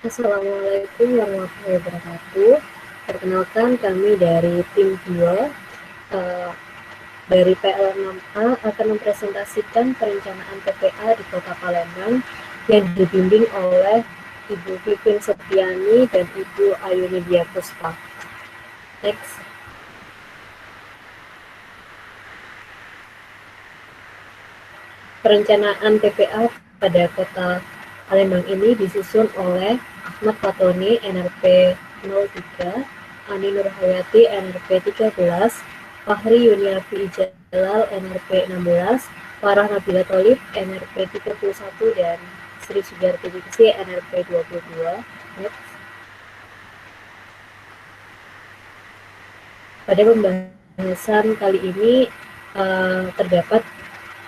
Assalamualaikum warahmatullahi wabarakatuh. Perkenalkan kami dari tim 2 dari PL6A akan mempresentasikan perencanaan TPA di Kota Palembang yang dibimbing oleh Ibu Pipin Septiani dan Ibu Ayuni Dia Puspa. Next. Perencanaan TPA pada Kota Palembang ini disusun oleh Ahmad Fatoni, NRP 03, Ani Nurhayati, NRP 13, Fahri Yuniafi Jalal, NRP 16, Farah Nabila Tholib, NRP 31, dan Sri Sudarti Diksi, NRP 22. Next. Pada pembahasan kali ini terdapat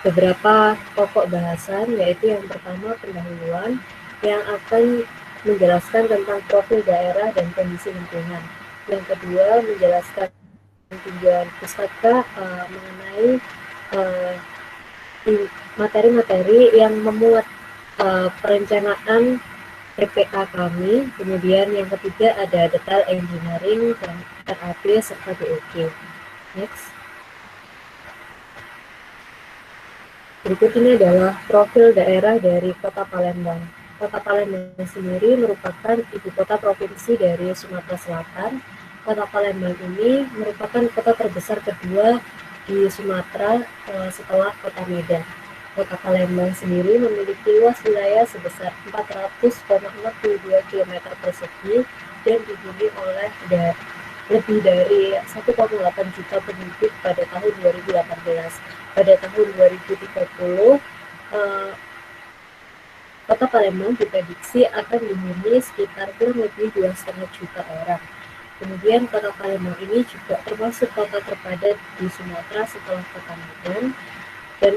beberapa pokok bahasan, yaitu yang pertama pendahuluan yang akan menjelaskan tentang profil daerah dan kondisi lingkungan. Yang kedua menjelaskan tujuan pustaka mengenai materi-materi yang memuat perencanaan TPA kami. Kemudian yang ketiga ada detail engineering dan RAP serta BOG. Next. Berikut ini adalah profil daerah dari Kota Palembang. Kota Palembang sendiri merupakan ibu kota provinsi dari Sumatera Selatan. Kota Palembang ini merupakan kota terbesar kedua di Sumatera setelah Kota Medan. Kota Palembang sendiri memiliki luas wilayah sebesar 400,62 km persegi dan dihuni oleh lebih dari 1,8 juta penduduk pada tahun 2018. Pada tahun 2030, Kota Palembang diprediksi akan dihuni sekitar kurang lebih 2,5 juta orang. Kemudian Kota Palembang ini juga termasuk kota terpadat di Sumatera setelah Kota Medan dan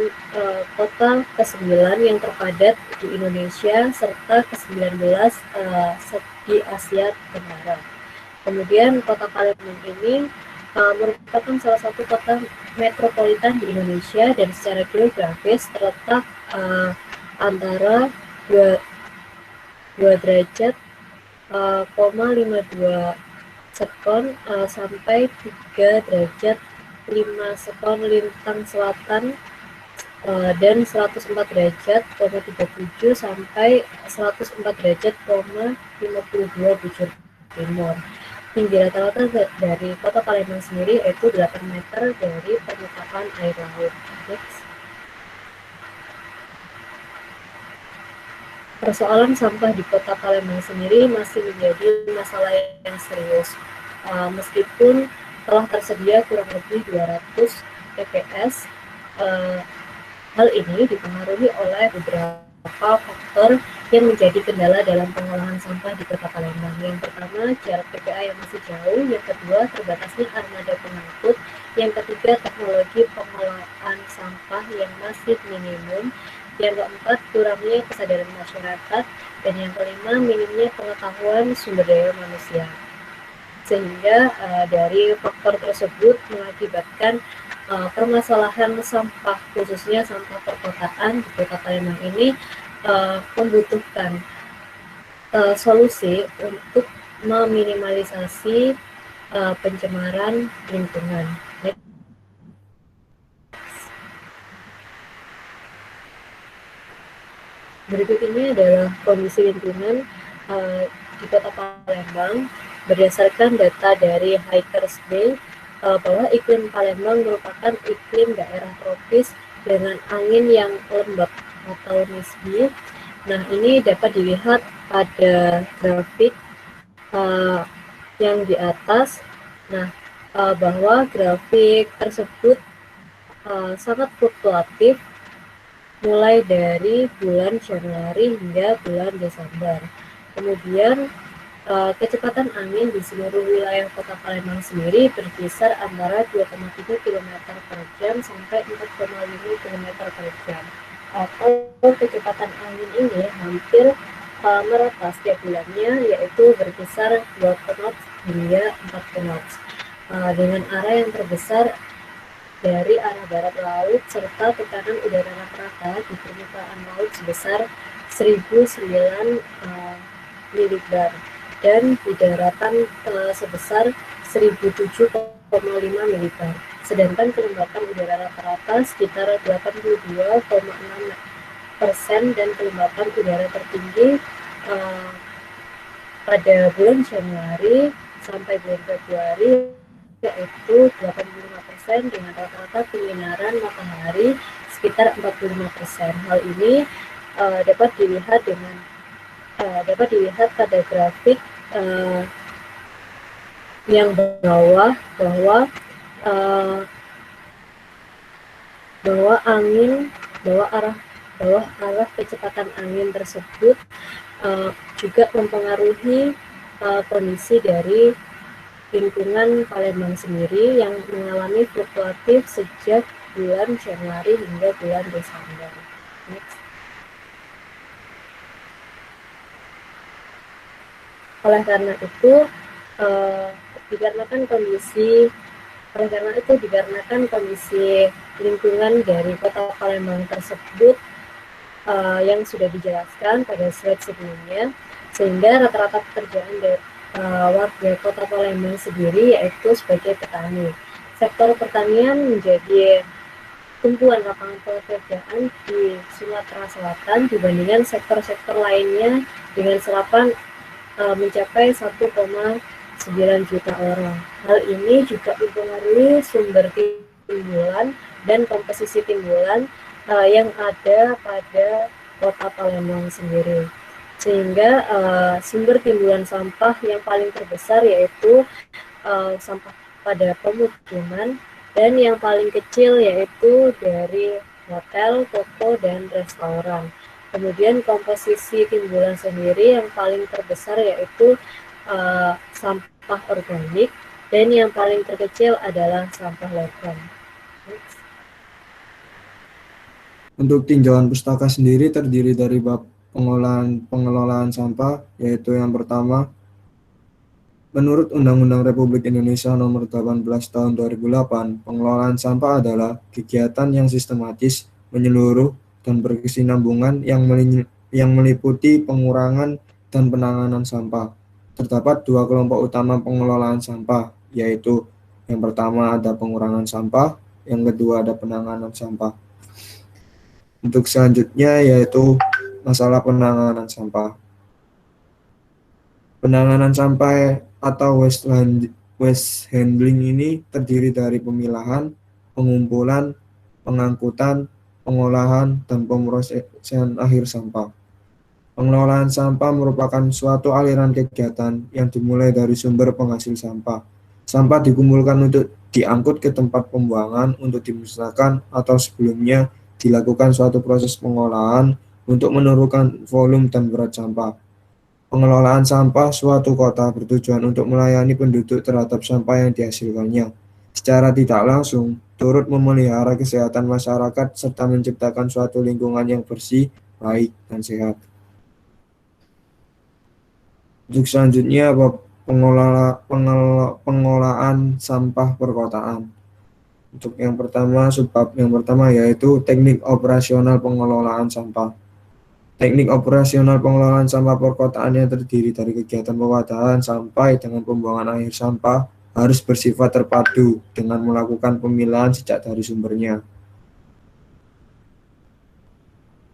kota ke-9 yang terpadat di Indonesia serta ke-19 di Asia Tenggara. Kemudian Kota Palembang ini merupakan salah satu kota metropolitan di Indonesia dan secara geografis terletak antara 2 derajat, 52 sekon sampai 3 derajat 5 sekon lintang selatan dan 104 derajat, 37 sampai 104 derajat, 52 bujur timur. Tinggi rata-rata dari Kota Palembang sendiri yaitu 8 meter dari permukaan air laut. Next. Persoalan sampah di Kota Palembang sendiri masih menjadi masalah yang serius. Meskipun telah tersedia kurang lebih 200 TPS, hal ini dipengaruhi oleh beberapa faktor yang menjadi kendala dalam pengolahan sampah di Kota Palembang. Yang pertama, jarak TPA yang masih jauh. Yang kedua, terbatasnya armada pengangkut. Yang ketiga, teknologi pengolahan sampah yang masih minimum. Yang keempat, kurangnya kesadaran masyarakat. Dan yang kelima, minimnya pengetahuan sumber daya manusia. Sehingga dari faktor tersebut mengakibatkan permasalahan sampah, khususnya sampah perkotaan di Kota Palembang ini membutuhkan solusi untuk meminimalisasi pencemaran lingkungan. Berikut ini adalah kondisi lingkungan di Kota Palembang berdasarkan data dari Hikers Bay bahwa iklim Palembang merupakan iklim daerah tropis dengan angin yang lembab atau nisbi. Nah, ini dapat dilihat pada grafik yang di atas. Nah, bahwa grafik tersebut sangat fluktuatif mulai dari bulan Januari hingga bulan Desember. Kemudian kecepatan angin di seluruh wilayah Kota Palembang sendiri berkisar antara 2,3 km per jam sampai 4,5 km per jam. Atau kecepatan angin ini hampir merata setiap bulannya, yaitu berkisar 2 knots hingga 4 knots. Dengan arah yang terbesar dari arah barat laut serta tekanan udara rata-rata di permukaan laut sebesar 1009 milibar dan di daratan sebesar 1007,5 milibar. Sedangkan kelembapan udara rata-rata sekitar 82,6% dan kelembapan udara tertinggi pada bulan Januari sampai bulan Februari yaitu 85% dengan rata-rata penyinaran matahari sekitar 45%. Hal ini dapat dilihat pada grafik yang bawah bahwa arah kecepatan angin tersebut juga mempengaruhi kondisi dari lingkungan Palembang sendiri yang mengalami fluktuatif sejak bulan Januari hingga bulan Desember. Next. Oleh karena itu, dikarenakan kondisi lingkungan dari Kota Palembang tersebut yang sudah dijelaskan pada slide sebelumnya, sehingga rata-rata pekerjaan warga Kota Palembang sendiri yaitu sebagai petani. Sektor pertanian menjadi tumpuan lapangan pekerjaan di Sumatera Selatan dibandingkan sektor-sektor lainnya dengan serapan mencapai 1,9 juta orang. Hal ini juga mempengaruhi sumber timbulan dan komposisi timbulan yang ada pada Kota Palembang sendiri. Sehingga sumber timbulan sampah yang paling terbesar yaitu sampah pada pemukiman dan yang paling kecil yaitu dari hotel, toko, dan restoran. Kemudian komposisi timbulan sendiri yang paling terbesar yaitu sampah organik dan yang paling terkecil adalah sampah logam. Untuk tinjauan pustaka sendiri terdiri dari bab pengelolaan sampah, yaitu yang pertama, menurut Undang-Undang Republik Indonesia Nomor 18 Tahun 2008, pengelolaan sampah adalah kegiatan yang sistematis, menyeluruh, dan berkesinambungan yang meliputi pengurangan dan penanganan sampah. Terdapat dua kelompok utama pengelolaan sampah, yaitu yang pertama ada pengurangan sampah, yang kedua ada penanganan sampah. Untuk selanjutnya yaitu masalah penanganan sampah. Penanganan sampah atau waste handling ini terdiri dari pemilahan, pengumpulan, pengangkutan, pengolahan, dan pemrosesan akhir sampah. Pengelolaan sampah merupakan suatu aliran kegiatan yang dimulai dari sumber penghasil sampah. Sampah dikumpulkan untuk diangkut ke tempat pembuangan untuk dimusnahkan atau sebelumnya dilakukan suatu proses pengolahan untuk menurunkan volume dan berat sampah. Pengelolaan sampah suatu kota bertujuan untuk melayani penduduk terhadap sampah yang dihasilkannya. Secara tidak langsung, turut memelihara kesehatan masyarakat serta menciptakan suatu lingkungan yang bersih, baik, dan sehat. Untuk selanjutnya, pengolahan sampah perkotaan. Untuk yang pertama, subbab yang pertama yaitu teknik operasional pengelolaan sampah. Teknik operasional pengelolaan sampah perkotaan yang terdiri dari kegiatan pewadahan sampai dengan pembuangan akhir sampah harus bersifat terpadu dengan melakukan pemilahan sejak dari sumbernya.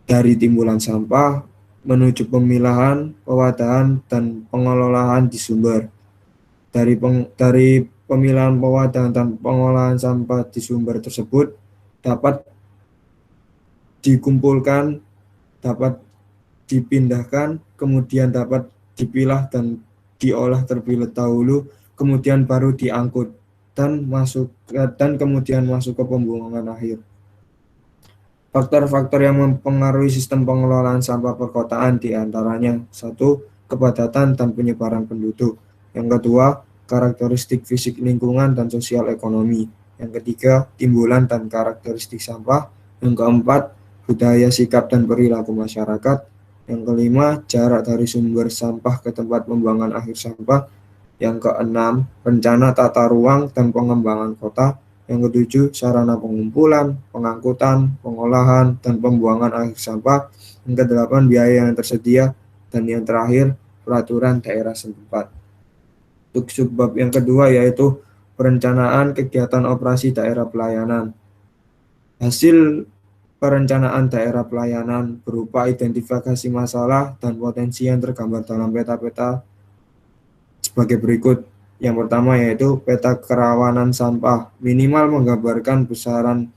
Dari timbulan sampah menuju pemilahan, pewadahan, dan pengelolaan di sumber. Dari pemilahan, pewadahan, dan pengolahan sampah di sumber tersebut dapat dikumpulkan, dapat dipindahkan, kemudian dapat dipilah dan diolah terlebih dahulu, kemudian baru diangkut dan kemudian masuk ke pembuangan akhir. Faktor-faktor yang mempengaruhi sistem pengelolaan sampah perkotaan diantaranya: 1. Kepadatan dan penyebaran penduduk. Yang kedua, karakteristik fisik lingkungan dan sosial ekonomi. Yang ketiga, timbulan dan karakteristik sampah. Yang keempat, budaya, sikap, dan perilaku masyarakat. Yang kelima, jarak dari sumber sampah ke tempat pembuangan akhir sampah. Yang keenam, rencana tata ruang dan pengembangan kota. Yang ketujuh, sarana pengumpulan, pengangkutan, pengolahan, dan pembuangan akhir sampah. Yang kedelapan, biaya yang tersedia. Dan yang terakhir, peraturan daerah setempat. Untuk subbab yang kedua yaitu perencanaan kegiatan operasi daerah pelayanan. Hasil perencanaan daerah pelayanan berupa identifikasi masalah dan potensi yang tergambar dalam peta-peta sebagai berikut. Yang pertama yaitu peta kerawanan sampah, minimal menggambarkan besaran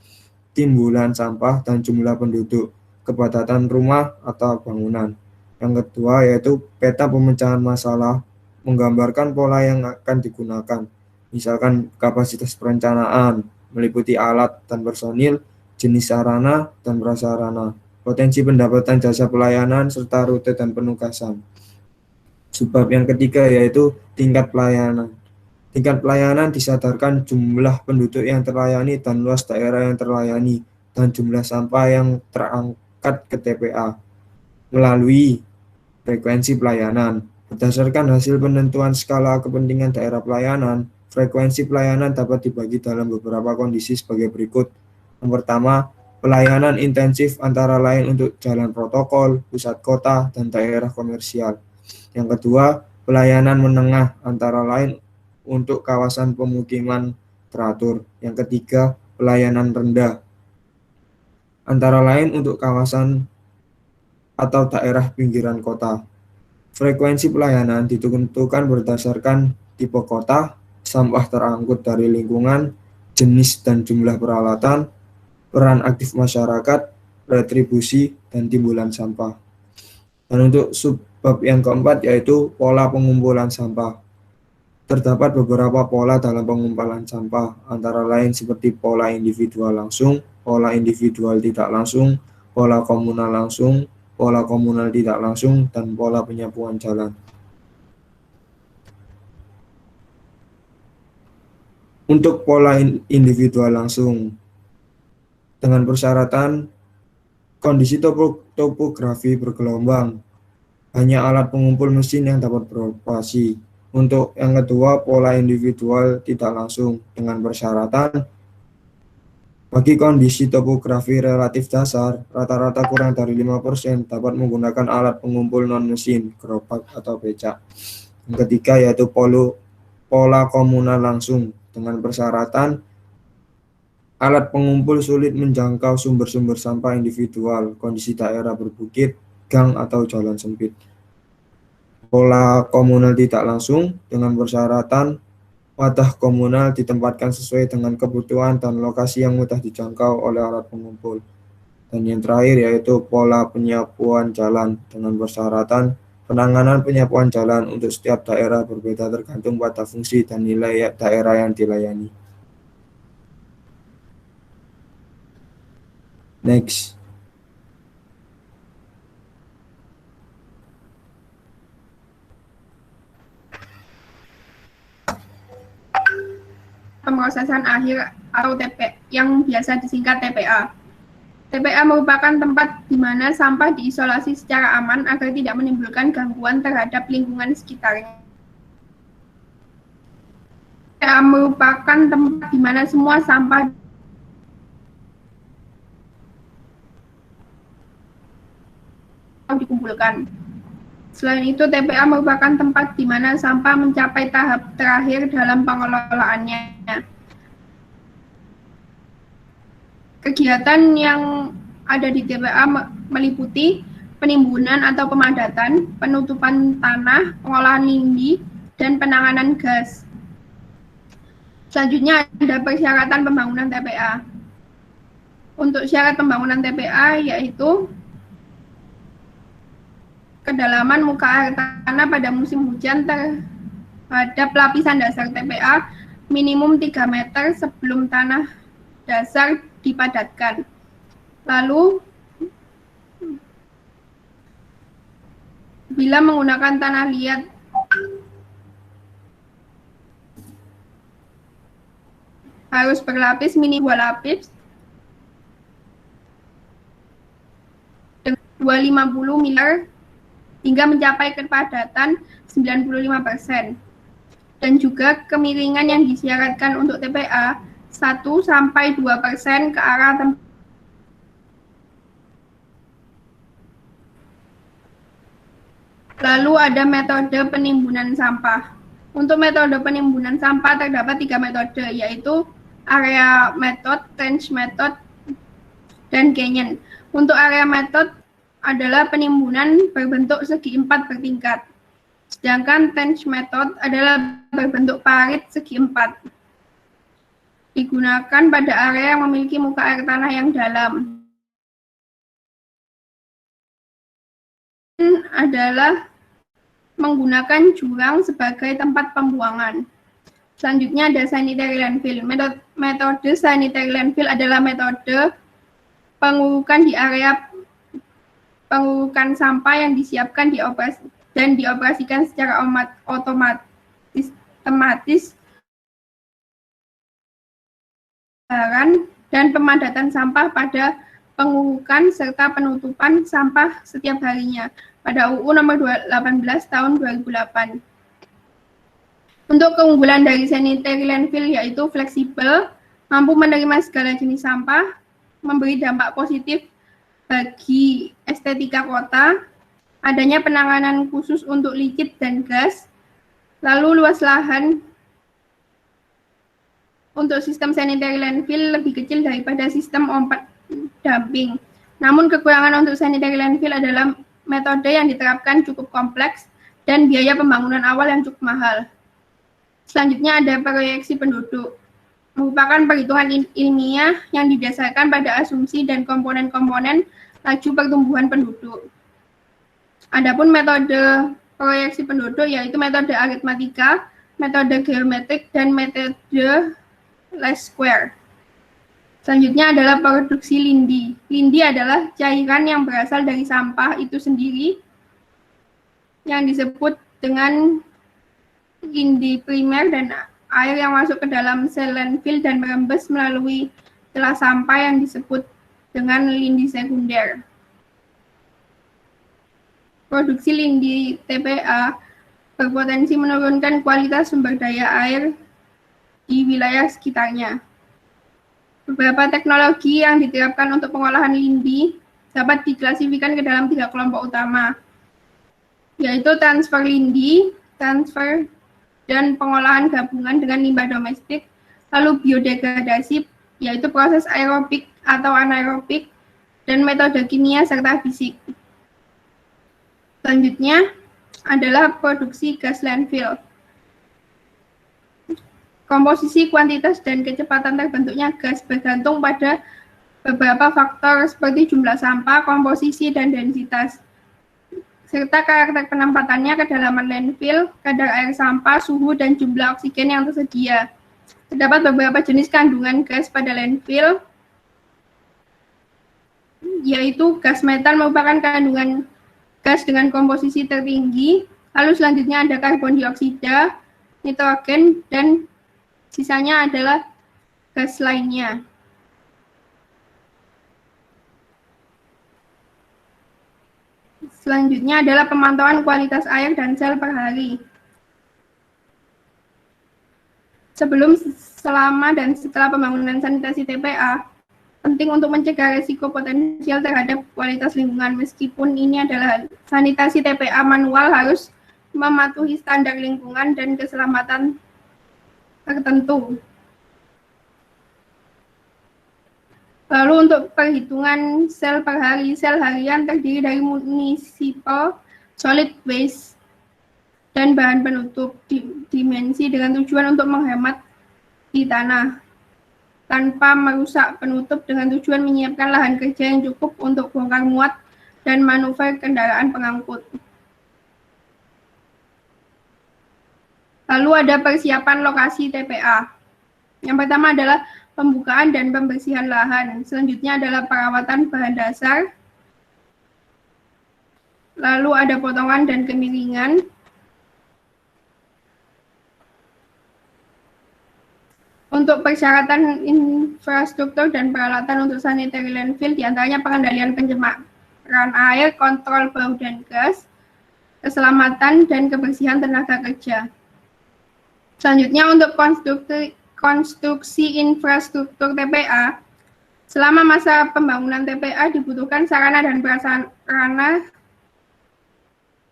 timbulan sampah dan jumlah penduduk, kepadatan rumah atau bangunan. Yang kedua yaitu peta pemecahan masalah, menggambarkan pola yang akan digunakan, misalkan kapasitas perencanaan, meliputi alat dan personil, jenis sarana dan prasarana, potensi pendapatan jasa pelayanan, serta rute dan penugasan. Subbab yang ketiga yaitu tingkat pelayanan. Tingkat pelayanan disadarkan jumlah penduduk yang terlayani dan luas daerah yang terlayani dan jumlah sampah yang terangkat ke TPA melalui frekuensi pelayanan. Berdasarkan hasil penentuan skala kepentingan daerah pelayanan, frekuensi pelayanan dapat dibagi dalam beberapa kondisi sebagai berikut. Yang pertama, pelayanan intensif antara lain untuk jalan protokol, pusat kota, dan daerah komersial. Yang kedua, pelayanan menengah antara lain untuk kawasan pemukiman teratur. Yang ketiga, pelayanan rendah antara lain untuk kawasan atau daerah pinggiran kota. Frekuensi pelayanan ditentukan berdasarkan tipe kota, sampah terangkut dari lingkungan, jenis dan jumlah peralatan, peran aktif masyarakat, retribusi, dan timbulan sampah. Dan untuk subbab yang keempat yaitu pola pengumpulan sampah. Terdapat beberapa pola dalam pengumpulan sampah, antara lain seperti pola individual langsung, pola individual tidak langsung, pola komunal langsung, pola komunal tidak langsung, dan pola penyapuan jalan. Untuk pola individual langsung, dengan persyaratan kondisi topografi bergelombang, hanya alat pengumpul mesin yang dapat beroperasi. Untuk yang kedua, pola individual tidak langsung, dengan persyaratan bagi kondisi topografi relatif dasar, rata-rata kurang dari 5% dapat menggunakan alat pengumpul non-mesin, gerobak atau becak. Yang ketiga yaitu pola komunal langsung, dengan persyaratan alat pengumpul sulit menjangkau sumber-sumber sampah individual, kondisi daerah berbukit, gang atau jalan sempit. Pola komunal tidak langsung, dengan persyaratan wadah komunal ditempatkan sesuai dengan kebutuhan dan lokasi yang mudah dijangkau oleh alat pengumpul. Dan yang terakhir yaitu pola penyapuan jalan, dengan persyaratan penanganan penyapuan jalan untuk setiap daerah berbeda tergantung pada fungsi dan nilai daerah yang dilayani. Next. Pemrosesan akhir atau yang biasa disingkat TPA. TPA merupakan tempat di mana sampah diisolasi secara aman agar tidak menimbulkan gangguan terhadap lingkungan sekitarnya. TPA merupakan tempat di mana semua sampah dikumpulkan. Selain itu, TPA merupakan tempat di mana sampah mencapai tahap terakhir dalam pengelolaannya. Kegiatan yang ada di TPA meliputi penimbunan atau pemadatan, penutupan tanah, pengolahan lindi, dan penanganan gas. Selanjutnya ada persyaratan pembangunan TPA. Untuk syarat pembangunan TPA yaitu kedalaman muka air tanah pada musim hujan terhadap lapisan dasar TPA minimum 3 meter sebelum tanah dasar dipadatkan. Lalu, bila menggunakan tanah liat harus berlapis minimal 2 lapis dengan 250 mm hingga mencapai kepadatan 95%. Dan juga kemiringan yang disyaratkan untuk TPA 1-2% ke arah tempat. Lalu ada metode penimbunan sampah. Untuk metode penimbunan sampah terdapat 3 metode, yaitu area method, trench method, dan canyon. Untuk area method adalah penimbunan berbentuk segi 4 bertingkat. Sedangkan trench method adalah berbentuk parit segi 4. Digunakan pada area yang memiliki muka air tanah yang dalam. Adalah menggunakan jurang sebagai tempat pembuangan. Selanjutnya ada sanitary landfill. Metode sanitary landfill adalah metode pengurukan di area pengurukan sampah yang disiapkan dan dioperasikan secara otomatis dan pemadatan sampah pada pengurukan serta penutupan sampah setiap harinya pada UU nomor 18 tahun 2008. Untuk keunggulan dari sanitary landfill yaitu fleksibel, mampu menerima segala jenis sampah, memberi dampak positif bagi estetika kota, adanya penanganan khusus untuk licin dan gas, lalu luas lahan untuk sistem sanitary landfill lebih kecil daripada sistem on-site dumping. Namun kekurangan untuk sanitary landfill adalah metode yang diterapkan cukup kompleks dan biaya pembangunan awal yang cukup mahal. Selanjutnya ada proyeksi penduduk, merupakan perhitungan ilmiah yang didasarkan pada asumsi dan komponen-komponen laju pertumbuhan penduduk. Adapun metode proyeksi penduduk yaitu metode aritmatika, metode geometrik, dan metode least square. Selanjutnya adalah produksi lindi. Lindi adalah cairan yang berasal dari sampah itu sendiri yang disebut dengan lindi primer dan air yang masuk ke dalam sel landfill dan merembes melalui celah sampah yang disebut dengan lindi sekunder. Produksi lindi TPA berpotensi menurunkan kualitas sumber daya air di wilayah sekitarnya. Beberapa teknologi yang diterapkan untuk pengolahan lindi dapat diklasifikasikan ke dalam 3 kelompok utama, yaitu transfer lindi, transfer dan pengolahan gabungan dengan limbah domestik, lalu biodegradasi, yaitu proses aerobik atau anaerobik, dan metode kimia serta fisik. Selanjutnya adalah produksi gas landfill. Komposisi, kuantitas, dan kecepatan terbentuknya gas bergantung pada beberapa faktor seperti jumlah sampah, komposisi, dan densitas, serta karakter penempatannya, kedalaman landfill, kadar air sampah, suhu, dan jumlah oksigen yang tersedia. Terdapat beberapa jenis kandungan gas pada landfill, yaitu gas metan merupakan kandungan gas dengan komposisi tertinggi, lalu selanjutnya ada karbon dioksida, nitrogen, dan sisanya adalah gas lainnya. Selanjutnya adalah pemantauan kualitas air dan sel per hari. Sebelum, selama, dan setelah pembangunan sanitasi TPA, penting untuk mencegah risiko potensial terhadap kualitas lingkungan. Meskipun ini adalah sanitasi TPA manual, harus mematuhi standar lingkungan dan keselamatan tertentu. Lalu untuk perhitungan sel per hari, sel harian terdiri dari municipal solid waste dan bahan penutup dimensi dengan tujuan untuk menghemat di tanah tanpa merusak penutup dengan tujuan menyiapkan lahan kerja yang cukup untuk bongkar muat dan manuver kendaraan pengangkut. Lalu ada persiapan lokasi TPA. Yang pertama adalah pembukaan dan pembersihan lahan. Selanjutnya adalah perawatan bahan dasar. Lalu ada potongan dan kemiringan. Untuk persyaratan infrastruktur dan peralatan untuk sanitary landfill, diantaranya pengendalian pencemaran air, kontrol bau dan gas, keselamatan dan kebersihan tenaga kerja. Selanjutnya untuk konstruksi infrastruktur TPA, selama masa pembangunan TPA dibutuhkan sarana dan prasarana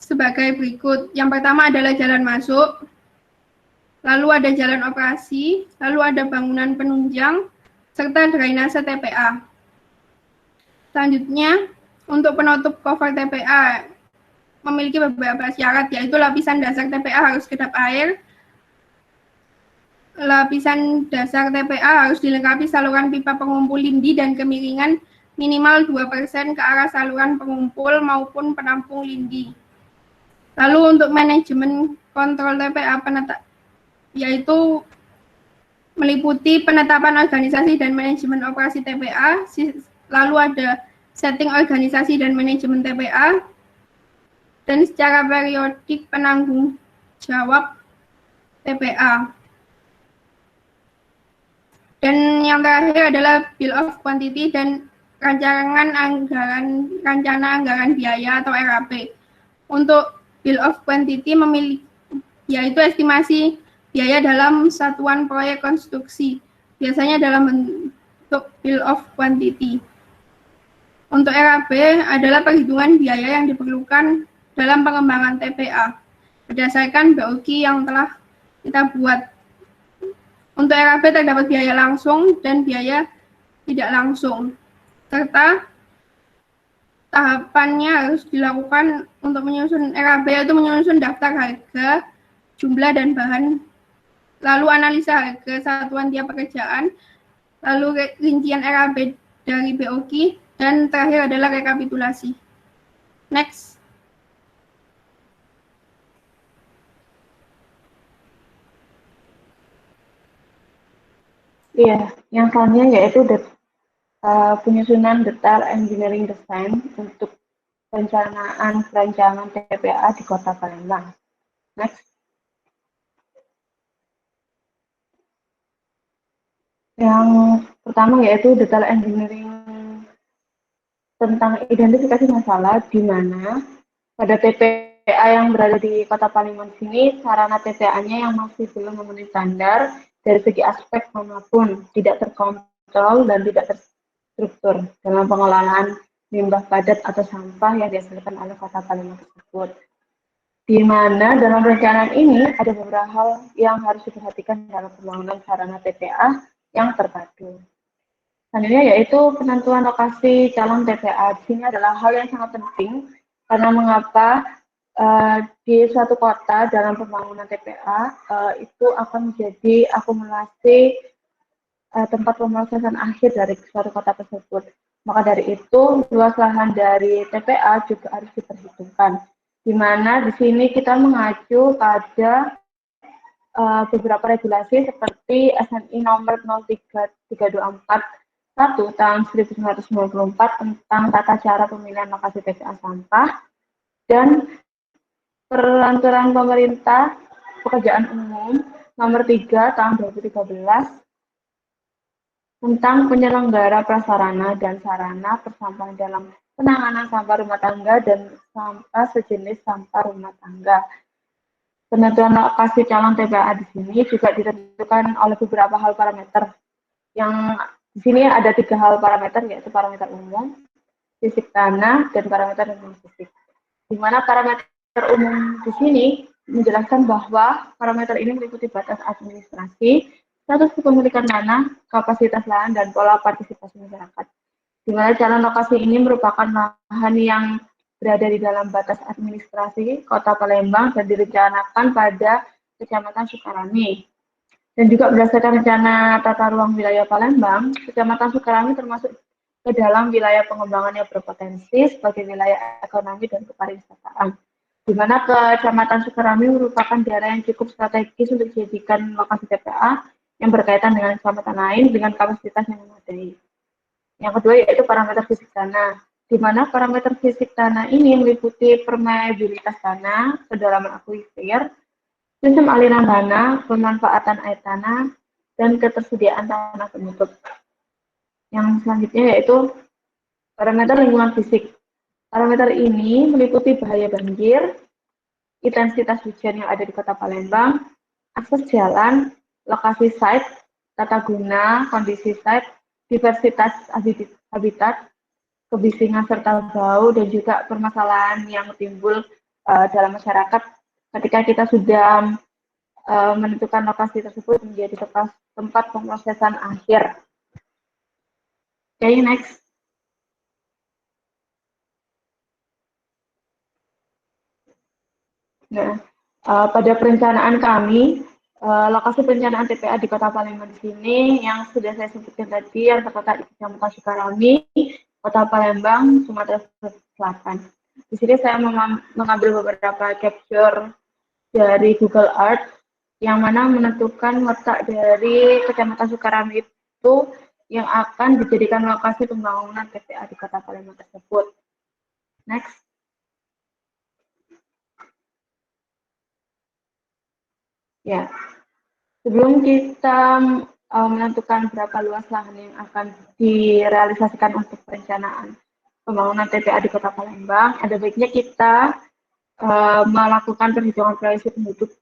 sebagai berikut. Yang pertama adalah jalan masuk, lalu ada jalan operasi, lalu ada bangunan penunjang, serta drainase TPA. Selanjutnya, untuk penutup cover TPA memiliki beberapa syarat, yaitu lapisan dasar TPA harus kedap air, lapisan dasar TPA harus dilengkapi saluran pipa pengumpul lindi dan kemiringan minimal 2% ke arah saluran pengumpul maupun penampung lindi. Lalu untuk manajemen kontrol TPA yaitu meliputi penetapan organisasi dan manajemen operasi TPA, lalu ada setting organisasi dan manajemen TPA, dan secara periodik penanggung jawab TPA. Dan yang terakhir adalah bill of quantity dan rencana anggaran biaya atau RAP. Untuk bill of quantity yaitu estimasi biaya dalam satuan proyek konstruksi, biasanya dalam bentuk bill of quantity. Untuk RAB adalah perhitungan biaya yang diperlukan dalam pengembangan TPA berdasarkan BOQ yang telah kita buat. Untuk RAB terdapat biaya langsung dan biaya tidak langsung, serta tahapannya harus dilakukan untuk menyusun RAB, yaitu menyusun daftar harga, jumlah dan bahan, lalu analisa harga satuan tiap pekerjaan, lalu rincian RAB dari BOQ, dan terakhir adalah rekapitulasi. Next. Iya, yang selanjutnya yaitu penyusunan detail engineering design untuk perencanaan TPA di Kota Palembang. Next. Yang pertama yaitu detail engineering tentang identifikasi masalah, di mana pada TPA yang berada di Kota Palembang sini, sarana TPA-nya yang masih belum memenuhi standar dari segi aspek manapun, tidak terkontrol dan tidak terstruktur dalam pengelolaan limbah padat atau sampah yang dihasilkan oleh Kota Palembang tersebut. Di mana dalam perencanaan ini ada beberapa hal yang harus diperhatikan dalam pembangunan sarana TPA yang terpadu. Selanjutnya yaitu penentuan lokasi calon TPA. Di sini adalah hal yang sangat penting karena mengapa di suatu kota dalam pembangunan TPA itu akan menjadi akumulasi tempat pemrosesan akhir dari suatu kota tersebut. Maka dari itu luas lahan dari TPA juga harus diperhitungkan. Di mana di sini kita mengacu pada beberapa regulasi seperti SNI nomor 03324 tahun 1994 tentang tata cara pemilihan lokasi TPA sampah dan peraturan pemerintah pekerjaan umum nomor 3 tahun 2013 tentang penyelenggara prasarana dan sarana persampahan dalam penanganan sampah rumah tangga dan sampah sejenis sampah rumah tangga. Penentuan lokasi calon TPA di sini juga ditentukan oleh beberapa hal parameter. Yang di sini ada 3 hal parameter, yaitu parameter umum, fisik tanah, dan parameter non fisik. Di mana parameter umum di sini menjelaskan bahwa parameter ini meliputi batas administrasi, status kepemilikan tanah, kapasitas lahan, dan pola partisipasi masyarakat. Di mana calon lokasi ini merupakan lahan yang berada di dalam batas administrasi Kota Palembang dan direncanakan pada Kecamatan Sukarami. Dan juga berdasarkan rencana tata ruang wilayah Palembang, Kecamatan Sukarami termasuk ke dalam wilayah pengembangan yang berpotensi sebagai wilayah ekonomi dan kepariwisataan. Di mana Kecamatan Sukarami merupakan daerah yang cukup strategis untuk dijadikan lokasi TPA yang berkaitan dengan kecamatan lain dengan kapasitas yang memadai. Yang kedua yaitu parameter fisik tanah, di mana parameter fisik tanah ini meliputi permeabilitas tanah, kedalaman akuifer, sistem aliran tanah, pemanfaatan air tanah, dan ketersediaan tanah penutup. Yang selanjutnya yaitu parameter lingkungan fisik. Parameter ini meliputi bahaya banjir, intensitas hujan yang ada di Kota Palembang, akses jalan, lokasi site, tata guna, kondisi site, diversitas habitat, kebisingan serta bau, dan juga permasalahan yang timbul dalam masyarakat ketika kita sudah menentukan lokasi tersebut menjadi tempat pemrosesan akhir. Oke, next. Nah, pada perencanaan kami, lokasi perencanaan TPA di Kota Palembang di sini yang sudah saya sebutkan tadi yang terletak di Kecamatan Sukarami, Kota Palembang, Sumatera Selatan. Di sini saya mengambil beberapa capture dari Google Earth yang mana menentukan letak dari Kecamatan Sukarami itu yang akan dijadikan lokasi pembangunan TPA di Kota Palembang tersebut. Next. Ya, sebelum kita menentukan berapa luas lahan yang akan direalisasikan untuk perencanaan pembangunan TPA di Kota Palembang, ada baiknya kita melakukan perhitungan proyeksi penduduk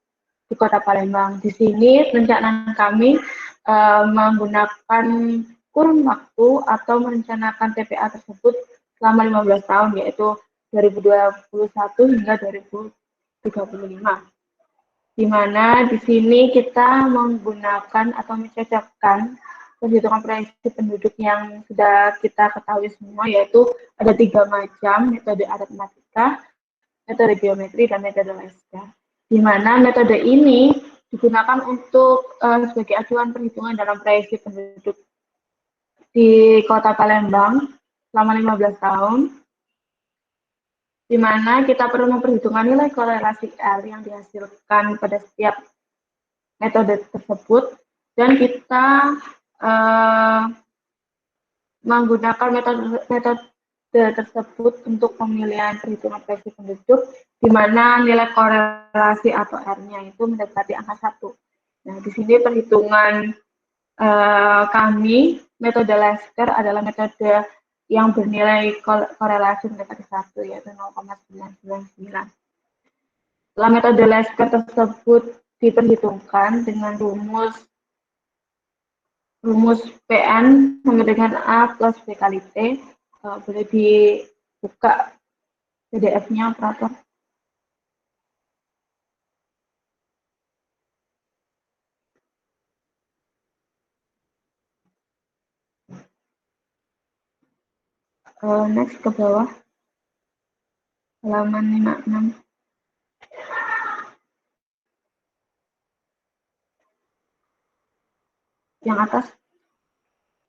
di Kota Palembang. Di sini perencanaan kami menggunakan kurun waktu atau merencanakan TPA tersebut selama 15 tahun, yaitu 2021 hingga 2035. Di mana di sini kita menggunakan atau mencocokkan perhitungan proyeksi penduduk yang sudah kita ketahui semua, yaitu ada 3 macam metode aritmatika, metode geometri, dan metode Lasker. Di mana metode ini digunakan untuk sebagai acuan perhitungan dalam proyeksi penduduk di Kota Palembang selama 15 tahun, di mana kita perlu memperhitungkan nilai korelasi L yang dihasilkan pada setiap metode tersebut, dan kita menggunakan metode tersebut untuk pemilihan perhitungan proyeksi penduduk, di mana nilai korelasi atau R-nya itu mendekati angka 1. Nah, di sini perhitungan kami, metode Lasker adalah metode yang bernilai korelasi mendekati 1, yaitu 0,999. Setelah metode Lasker tersebut diperhitungkan dengan rumus PN sama dengan A plus B kali T, boleh dibuka PDF-nya, operator. Next ke bawah, halaman 56. Yang atas.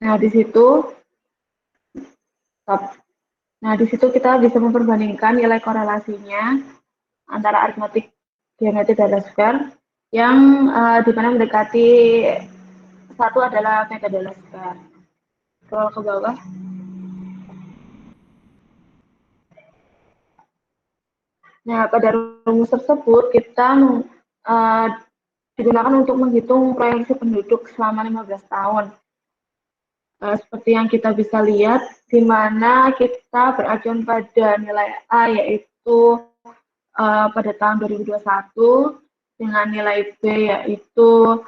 Nah, di situ kita bisa memperbandingkan nilai korelasinya antara aritmatik, geometri, dan Lasker yang di mana mendekati 1 adalah metode Lasker. Scroll ke bawah. Nah, pada rumus tersebut kita digunakan untuk menghitung proyeksi penduduk selama 15 tahun. Seperti yang kita bisa lihat, di mana kita beracuan pada nilai A, yaitu pada tahun 2021, dengan nilai B yaitu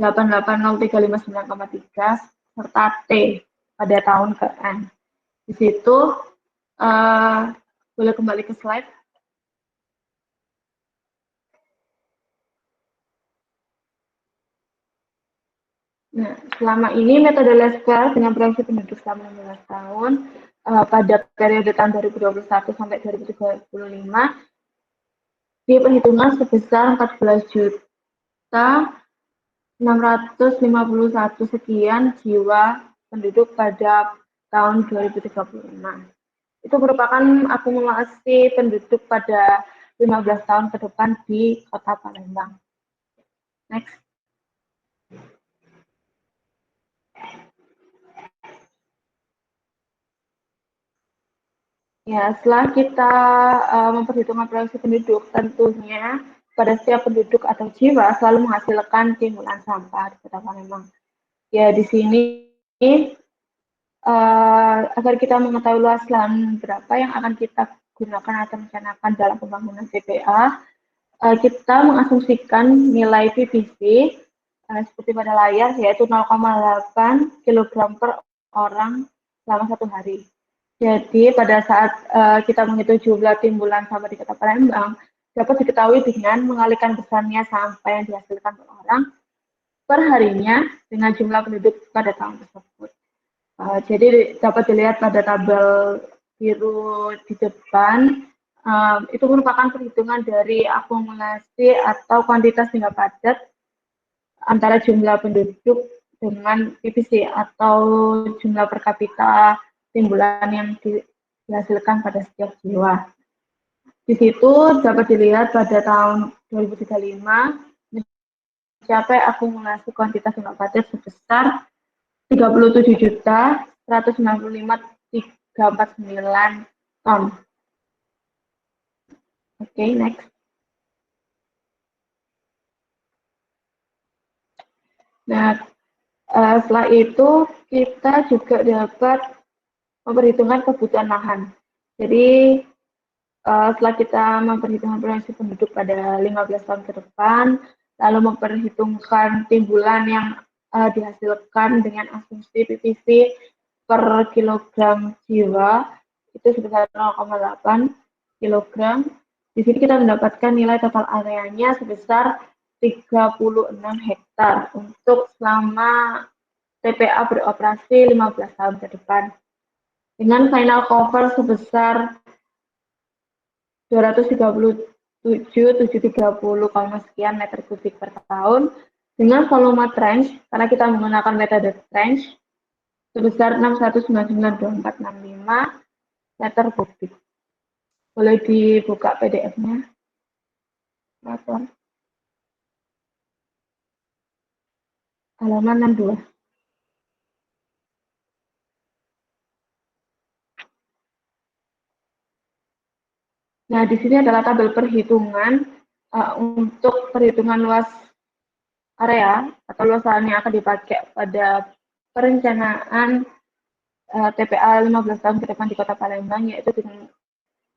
880.359,3, serta T pada tahun ke-N. Di situ, boleh kembali ke slide. Nah, selama ini metode Lasker dengan proyeksi penduduk selama 15 tahun pada periode tahun 2021 sampai 2035 diperhitungkan sebesar 14.651 sekian jiwa penduduk pada tahun 2035. Itu merupakan akumulasi penduduk pada 15 tahun ke depan di Kota Palembang. Next. Ya, setelah kita memperhitungkan proyeksi penduduk, tentunya pada setiap penduduk atau jiwa selalu menghasilkan timbulan sampah di Kota Palembang. Ya, di sini agar kita mengetahui luas lahan berapa yang akan kita gunakan atau rencanakan dalam pembangunan TPA, kita mengasumsikan nilai PVC seperti pada layar, yaitu 0,8 kg per orang selama 1 hari. Jadi pada saat kita menghitung jumlah timbulan sampah di Kota Palembang, dapat diketahui dengan mengalihkan besarnya sampah yang dihasilkan per orang per harinya dengan jumlah penduduk pada tahun tersebut. Jadi dapat dilihat pada tabel biru di depan, itu merupakan perhitungan dari akumulasi atau kuantitas tingkat padat antara jumlah penduduk dengan PPC atau jumlah per kapita timbulan yang dihasilkan pada setiap jiwa. Di situ dapat dilihat pada tahun 2035 mencapai akumulasi kuantitas tingkat padat sebesar 37.195.349 ton. Oke, next. Nah, setelah itu kita juga dapat memperhitungkan kebutuhan lahan. Jadi setelah kita memperhitungkan proyeksi penduduk pada 15 tahun ke depan, lalu memperhitungkan timbulan yang dihasilkan dengan asumsi PPC per kilogram jiwa itu sebesar 0,8 kilogram. Di sini kita mendapatkan nilai total areanya sebesar 36 hektar untuk selama TPA beroperasi 15 tahun ke depan. Dengan final cover sebesar 237.730, sekian meter kubik per tahun, dengan volume trench, karena kita menggunakan metode trench, sebesar 619.2465 meter kubik. Boleh dibuka PDF-nya. Halaman 62. Nah, di sini adalah tabel perhitungan untuk perhitungan luas area atau luas lahan yang akan dipakai pada perencanaan TPA 15 tahun ke depan di Kota Palembang, yaitu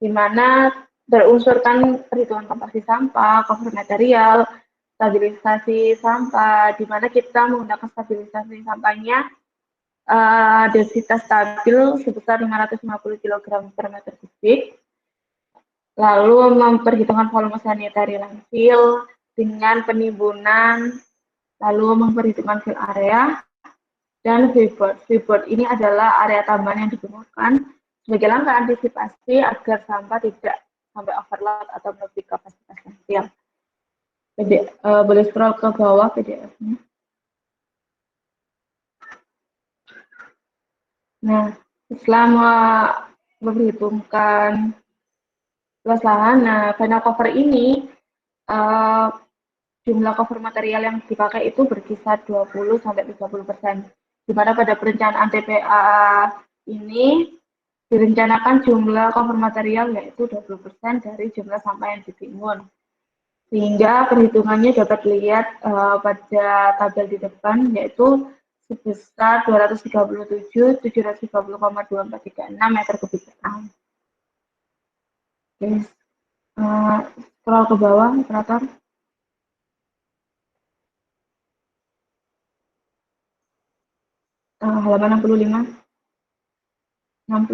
di mana berunsurkan perhitungan kompaksi sampah, cover material, stabilisasi sampah, di mana kita menggunakan stabilisasi sampahnya densitas stabil sebesar 550 kg per meter kubik, lalu memperhitungkan volume sanitary landfill dengan penimbunan, lalu memperhitungkan fill area, dan freeboard. Freeboard ini adalah area tambahan yang digunakan sebagai langkah antisipasi agar sampah tidak sampai overload atau melebihi kapasitas landfill. Boleh scroll ke bawah PDF-nya. Nah, selama memperhitungkan luas lahan, nah final cover ini jumlah cover material yang dipakai itu berkisar 20-30%. Di mana pada perencanaan TPA ini direncanakan jumlah cover material yaitu 20% dari jumlah sampah yang ditimbun. Sehingga perhitungannya dapat dilihat pada tabel di depan, yaitu sebesar 237.730,2436 meter kubik per tahun. Oke, scroll ke bawah, operator. Halaman 65 ke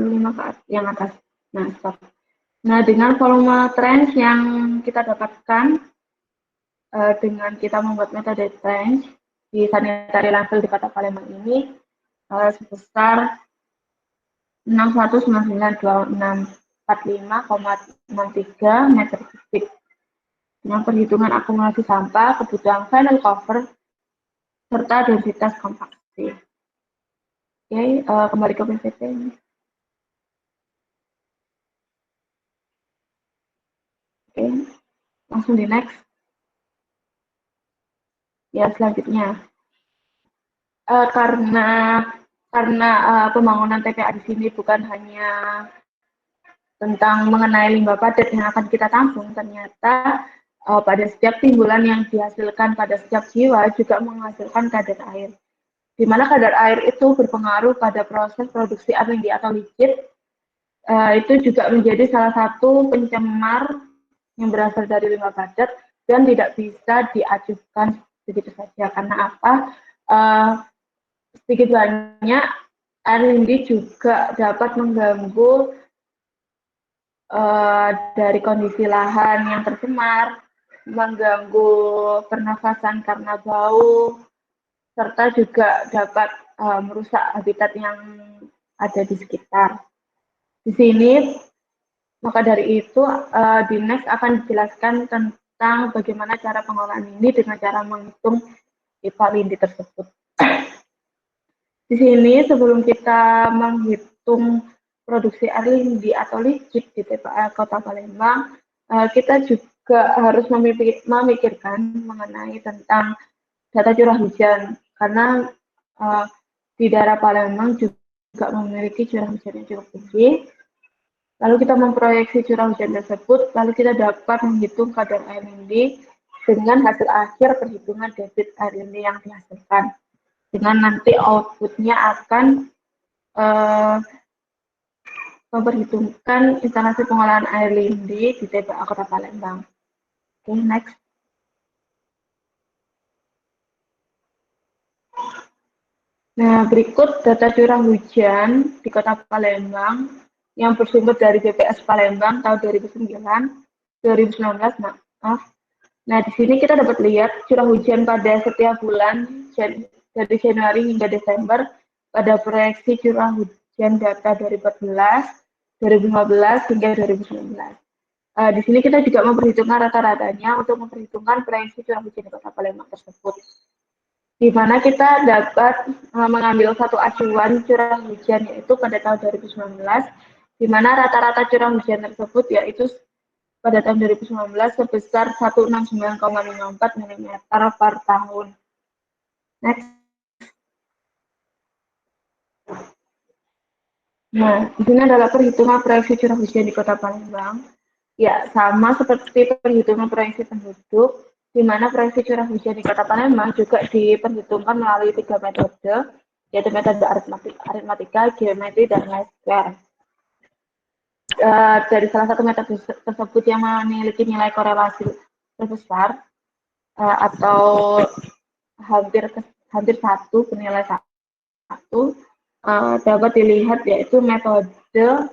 yang atas. Nah, stop. Nah, dengan volume trench yang kita dapatkan dengan kita membuat metode trench di sanitary landfill di Kota Palembang ini sebesar 619.2645,63 meter kubik. Dengan perhitungan akumulasi sampah, kebutuhan final cover, serta densitas kompaksi. Oke, kembali ke PPT ini. Oke, langsung di next. Ya, selanjutnya. Karena pembangunan TPA di sini bukan hanya tentang mengenai limbah padat yang akan kita tampung, ternyata pada setiap timbulan yang dihasilkan pada setiap jiwa juga menghasilkan kadar air. Di mana kadar air itu berpengaruh pada proses produksi air lindi atau liquid, itu juga menjadi salah satu pencemar yang berasal dari limbah padat dan tidak bisa diajukan begitu saja. Karena apa? Sedikit banyak air lindi juga dapat mengganggu dari kondisi lahan yang tercemar, mengganggu pernafasan karena bau, serta juga dapat merusak habitat yang ada di sekitar. Di sini, maka dari itu, di next akan dijelaskan tentang bagaimana cara pengolahan ini dengan cara menghitung IPA lindi tersebut. Di sini, sebelum kita menghitung produksi air lindi atau licik di TPA Kota Palembang, kita juga harus memikirkan mengenai tentang data curah hujan, karena di daerah Palembang juga memiliki curah hujan yang cukup tinggi. Lalu kita memproyeksi curah hujan tersebut, lalu kita dapat menghitung kadar air lindi dengan hasil akhir perhitungan debit air lindi yang dihasilkan. Dengan nanti outputnya akan memperhitungkan instalasi pengolahan air lindi di TPA Kota Palembang. Oke, next. Nah, berikut data curah hujan di Kota Palembang yang bersumber dari BPS Palembang tahun 2019, maaf. Nah, di sini kita dapat lihat curah hujan pada setiap bulan dari Januari hingga Desember pada proyeksi curah hujan data 2014, 2015 hingga 2019. Di sini kita juga memperhitungkan rata-ratanya untuk memperhitungkan proyeksi curah hujan di Kota Palembang tersebut, di mana kita dapat mengambil satu acuan curah hujan yaitu pada tahun 2019, di mana rata-rata curah hujan tersebut yaitu pada tahun 2019 sebesar 169,54 mm per tahun. Next. Nah, di sini adalah perhitungan proyeksi curah hujan di Kota Palembang. Ya, sama seperti perhitungan proyeksi penduduk, di mana proyeksi curah hujan di Kota Palembang juga diperhitungkan melalui 3 metode, yaitu metode aritmatika, geometri, dan least-square. Dari salah satu metode tersebut yang memiliki nilai korelasi terbesar atau hampir satu, bernilai satu, dapat dilihat yaitu metode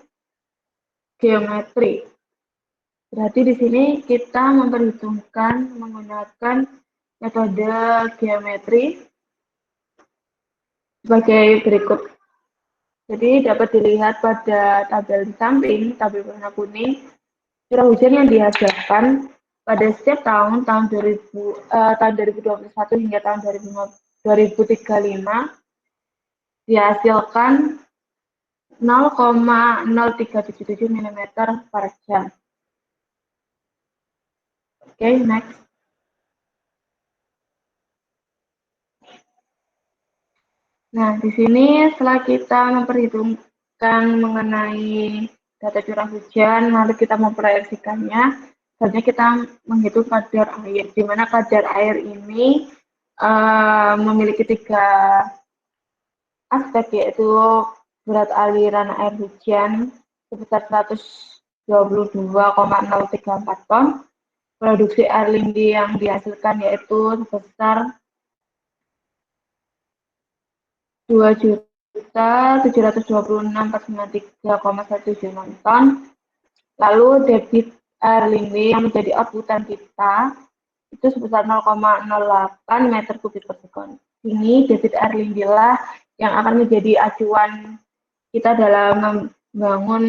geometri. Berarti di sini kita memperhitungkan menggunakan metode geometri sebagai berikut. Jadi dapat dilihat pada tabel di samping, tabel warna kuning, curah hujan yang dihasilkan pada setiap tahun 2021 hingga tahun 2035 dihasilkan 0,0377 mm per jam. Oke, next. Nah, di sini setelah kita memperhitungkan mengenai data curah hujan, lalu kita memproyeksikannya, selanjutnya kita menghitung kadar air, di mana kadar air ini memiliki 3 aspek, yaitu berat aliran air hujan sebesar 122,034 ton, produksi air lindi yang dihasilkan yaitu sebesar 2.726.493,176 ton. Lalu debit air lindi yang menjadi outputan kita itu sebesar 0,08 meter kubik per sekon. Ini debit air lindi lah yang akan menjadi acuan kita dalam membangun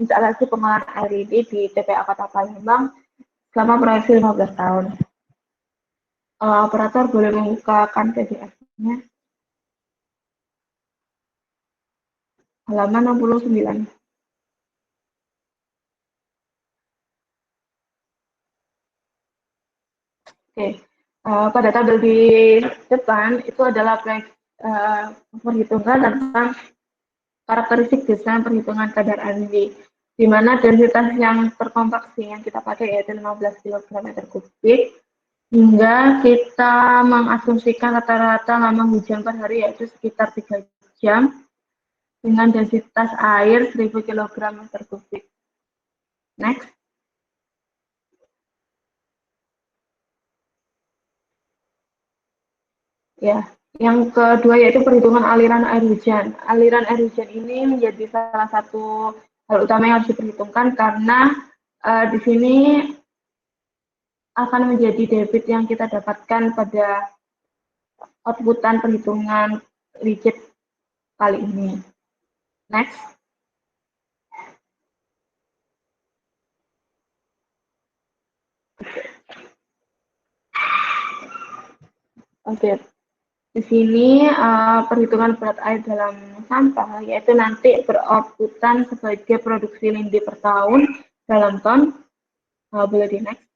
instalasi pengolahan air lindi di TPA Kota Palembang selama proyeksi 15 tahun. Operator boleh membukakan PDF-nya. Halaman 69. Oke, pada tabel di depan itu adalah perhitungan tentang karakteristik desain perhitungan kadar air lindi, di mana densitas yang terkompaksi yang kita pakai yaitu 15 kg/m3, hingga kita mengasumsikan rata-rata lama hujan per hari yaitu sekitar 3 jam, dengan densitas air 1000 kg/m3. Next. Ya, yang kedua yaitu perhitungan aliran air hujan. Aliran air hujan ini menjadi salah satu hal utama yang harus diperhitungkan karena di sini akan menjadi debit yang kita dapatkan pada outputan perhitungan rigid kali ini. Next. Oke. Di sini perhitungan berat air dalam sampah yaitu nanti beroutputan sebagai produksi lindi per tahun dalam ton. Boleh di next.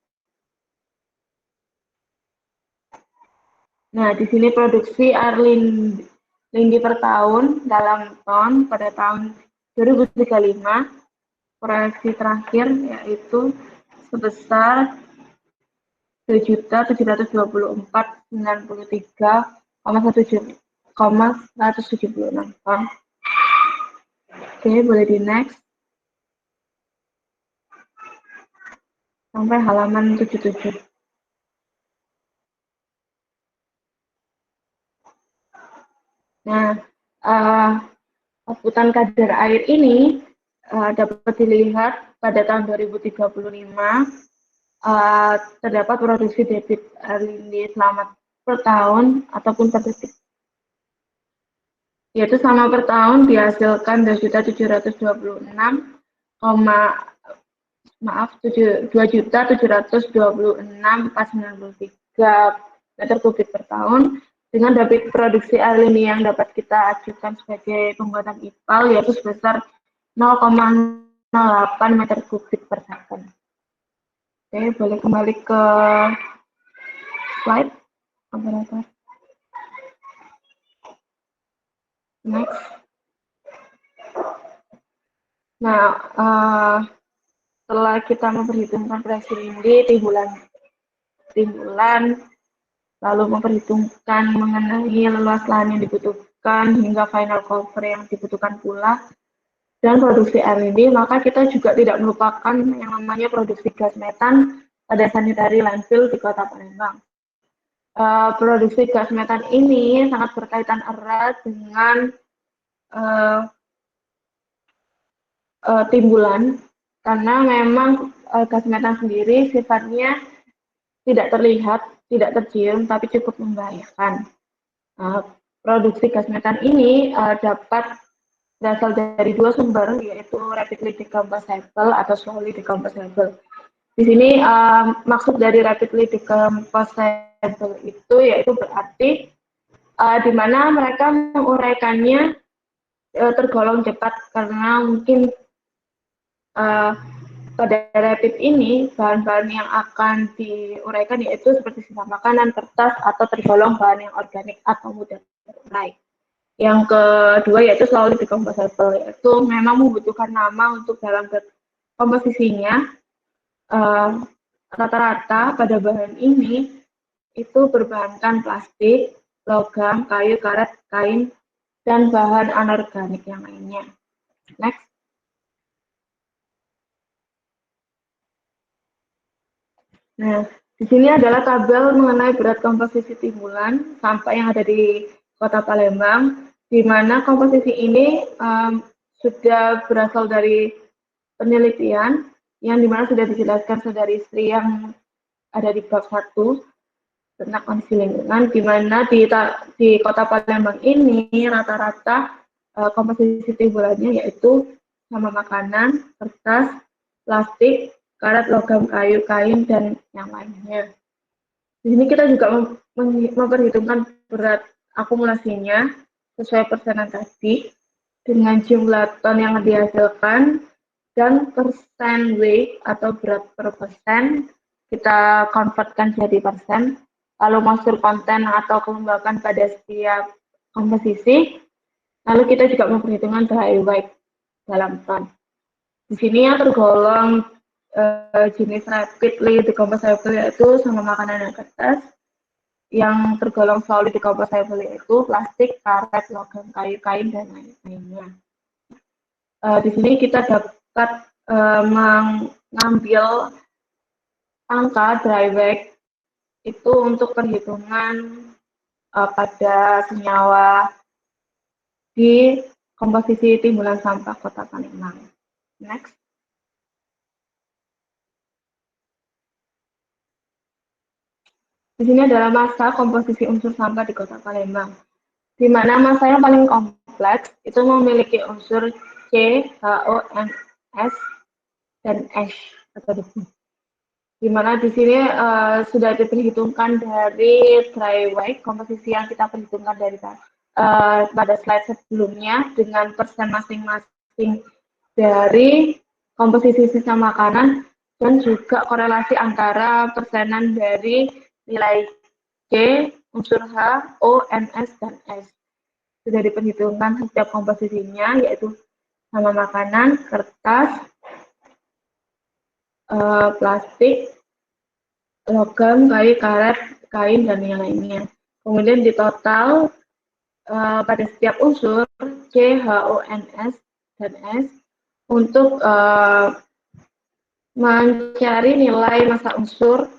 Nah, di sini produksi air lindi per tahun dalam ton pada tahun 2035, proyeksi terakhir yaitu sebesar 2.724.93,176 ton. Oke, boleh di next. Sampai halaman 77. Nah, outputan kadar air ini dapat dilihat pada tahun 2035 terdapat produksi debit air lindi selama per tahun ataupun per detik. Yaitu selama per tahun dihasilkan 2.726.493 meter kubik per tahun dengan debit produksi air lindi yang dapat kita ajukan sebagai pembuatan IPAL yaitu sebesar 0,08 meter kubik per second. Oke, boleh kembali ke slide. Next. Nah, setelah kita memperhitungkan produksi lindi timbulan, lalu memperhitungkan mengenai luas lahan yang dibutuhkan hingga final cover yang dibutuhkan pula, dan produksi air lindi, maka kita juga tidak melupakan yang namanya produksi gas metan pada sanitary landfill di Kota Palembang. Produksi gas metan ini sangat berkaitan erat dengan timbulan, karena memang gas metan sendiri sifatnya tidak terlihat, tidak tercium, tapi cukup membahayakan. Produksi gas metan ini dapat berasal dari dua sumber, yaitu rapidly decomposable atau slowly decomposable. Di sini maksud dari rapidly decomposable itu yaitu berarti di mana mereka menguraikannya tergolong cepat karena mungkin pada rapid ini bahan-bahan yang akan diuraikan yaitu seperti sisa makanan, kertas, atau tergolong bahan yang organik atau mudah terurai. Yang kedua yaitu slowly decomposable, yaitu memang membutuhkan lama untuk dalam komposisinya. Rata-rata pada bahan ini itu berbahankan plastik, logam, kayu, karet, kain, dan bahan anorganik yang lainnya. Next. Nah, di sini adalah tabel mengenai berat komposisi timbulan sampah yang ada di Kota Palembang, di mana komposisi ini sudah berasal dari penelitian yang dimana sudah dijelaskan saudari Sri yang ada di bab 1 tentang kondisi lingkungan, di mana di Kota Palembang ini rata-rata komposisi timbulannya yaitu sama makanan, kertas, plastik, karet, logam, kayu, kain, dan yang lainnya. Di sini kita juga memperhitungkan berat akumulasinya sesuai persenan tadi dengan jumlah ton yang dihasilkan dan persen weight atau berat per persen kita konvertkan jadi persen, lalu masuk konten atau kelembapan pada setiap komposisi, lalu kita juga memperhitungkan dry weight dalam ton. Di sini yang tergolong jenis rapidly decomposable yaitu sama makanan dan kertas, yang tergolong solid decomposable yaitu plastik, karet, logam, kayu, kain, dan lain-lainnya. Di sini kita dapat mengambil angka dry weight itu untuk perhitungan pada senyawa di komposisi timbulan sampah Kota Palembang. Next. Di sini adalah massa komposisi unsur sampah di Kota Palembang, di mana massa yang paling kompleks itu memiliki unsur C, HO, NS, dan H atau debu. Di mana di sini sudah diperhitungkan dari dry weight, komposisi yang kita perhitungkan dari pada slide sebelumnya dengan persen masing-masing dari komposisi sisa makanan dan juga korelasi antara persenan dari nilai C, unsur H, O, NS, dan S. Sudah diperhitungkan setiap komposisinya, yaitu sama makanan, kertas, plastik, logam, kayu, karet, kain, dan yang lainnya. Kemudian di total pada setiap unsur C, H, O, N, S, dan S untuk mencari nilai massa unsur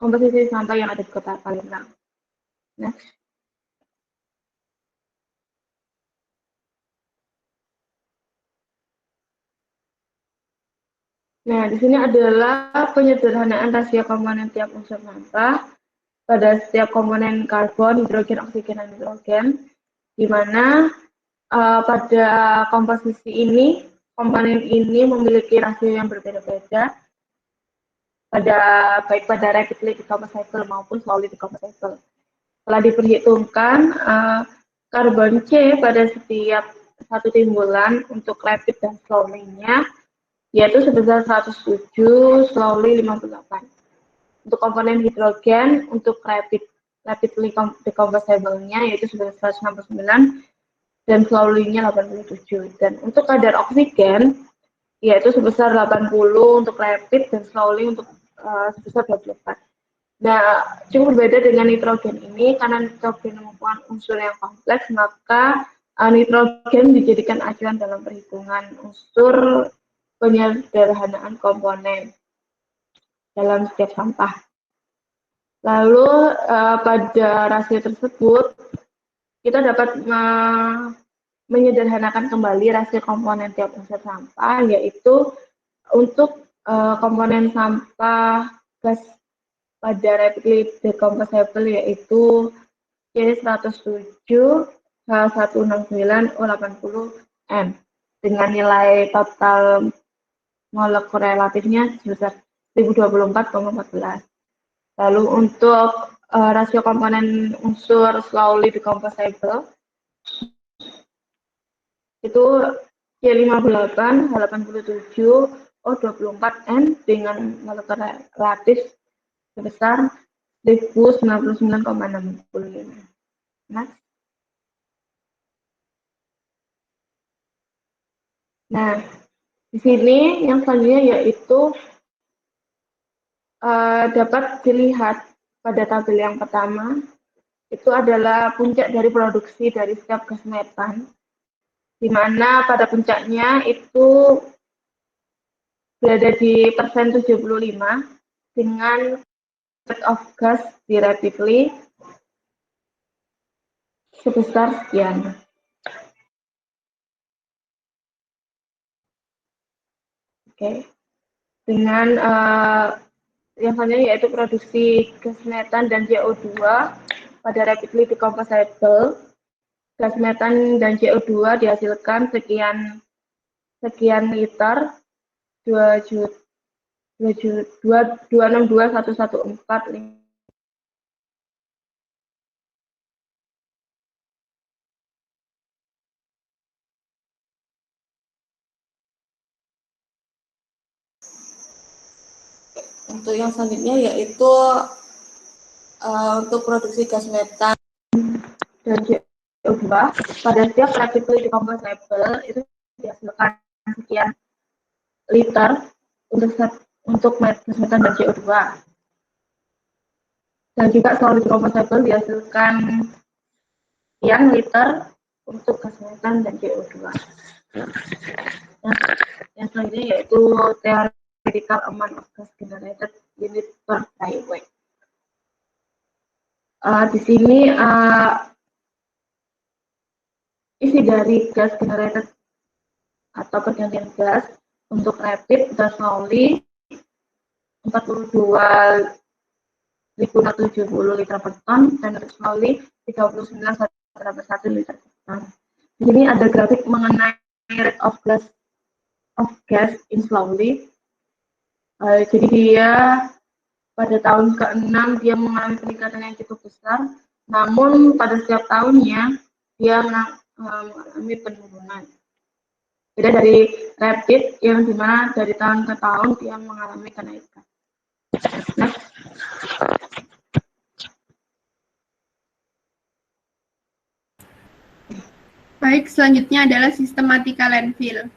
komposisi sampah yang ada di Kota Palembang. Next. Nah, di sini adalah penyederhanaan rasio komponen tiap unsur sampah pada setiap komponen karbon, hidrogen, oksigen, dan nitrogen, di mana pada komposisi ini, komponen ini memiliki rasio yang berbeda-beda baik pada rapidly decomposable maupun slowly decomposable. Setelah diperhitungkan karbon C pada setiap satu timbulan untuk rapid dan slowly-nya yaitu sebesar 107, slowly 58. Untuk komponen hidrogen untuk rapidly decomposable-nya yaitu sebesar 169 dan slowly-nya 87. Dan untuk kadar oksigen yaitu sebesar 80 untuk rapid dan slowly untuk sebesar 24. Nah, cukup berbeda dengan nitrogen ini karena nitrogen merupakan unsur yang kompleks, maka nitrogen dijadikan acuan dalam perhitungan unsur penyederhanaan komponen dalam setiap sampah. Lalu pada rasio tersebut kita dapat menyederhanakan kembali rasio komponen tiap unsur sampah, yaitu untuk komponen sampah gas pada rapidly decomposable yaitu C107, H169, O80, M dengan nilai total molekul relatifnya sebesar 1024,14. Lalu untuk rasio komponen unsur slowly decomposable itu C58, H87, O24N dengan molekul relatif sebesar 1099,65. Nah, di sini yang selanjutnya yaitu dapat dilihat pada tabel yang pertama, itu adalah puncak dari produksi dari setiap gas metan, di mana pada puncaknya itu berada di persen 75 dengan rate of gas di rapidly sebesar sekian. Oke. Dengan yang selanjutnya yaitu produksi gas metan dan CO2 pada rapidly decomposable. Gas metan dan CO2 dihasilkan sekian liter 262.114. Untuk yang selanjutnya yaitu untuk produksi gas metan dan CO2 pada setiap rapidly decomposable itu dihasilkan sekian liter untuk gas metan dan CO2. Dan juga slowly decomposable dihasilkan sekian liter untuk gas metan dan CO2. Yang selanjutnya yaitu theoretical amount of gas generated unit per dry weight. Di sini isi dari gas generated atau pergantian gas. Untuk rapid dan slowly 42.670 liter per ton, dan untuk slowly 39,1 liter per ton. Di sini ada grafik mengenai rate of gas in slowly. Jadi dia pada tahun ke-6 dia mengalami peningkatan yang cukup besar, namun pada setiap tahunnya dia mengalami penurunan. Beda dari rapid yang dimana dari tahun ke tahun dia mengalami kenaikan. Next. Baik, selanjutnya adalah sistematika landfill.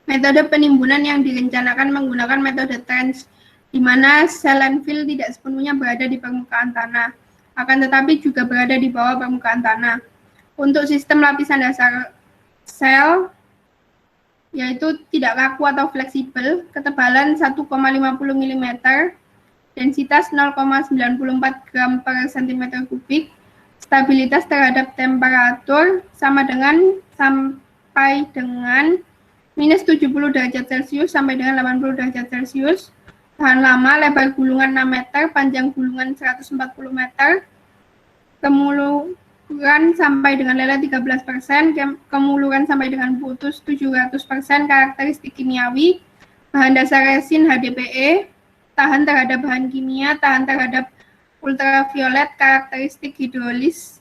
Metode penimbunan yang direncanakan menggunakan metode trench, di mana sel landfill tidak sepenuhnya berada di permukaan tanah, akan tetapi juga berada di bawah permukaan tanah. Untuk sistem lapisan dasar sel, yaitu tidak kaku atau fleksibel, ketebalan 1,50 mm, densitas 0,94 gram per cm kubik, stabilitas terhadap temperatur sampai dengan minus 70 derajat Celcius sampai dengan 80 derajat Celcius, tahan lama, lebar gulungan 6 meter, panjang gulungan 140 meter, kemuluran sampai dengan leleh 13%, kemuluran sampai dengan putus 700%, karakteristik kimiawi, bahan dasar resin HDPE, tahan terhadap bahan kimia, tahan terhadap ultraviolet, karakteristik hidrolis,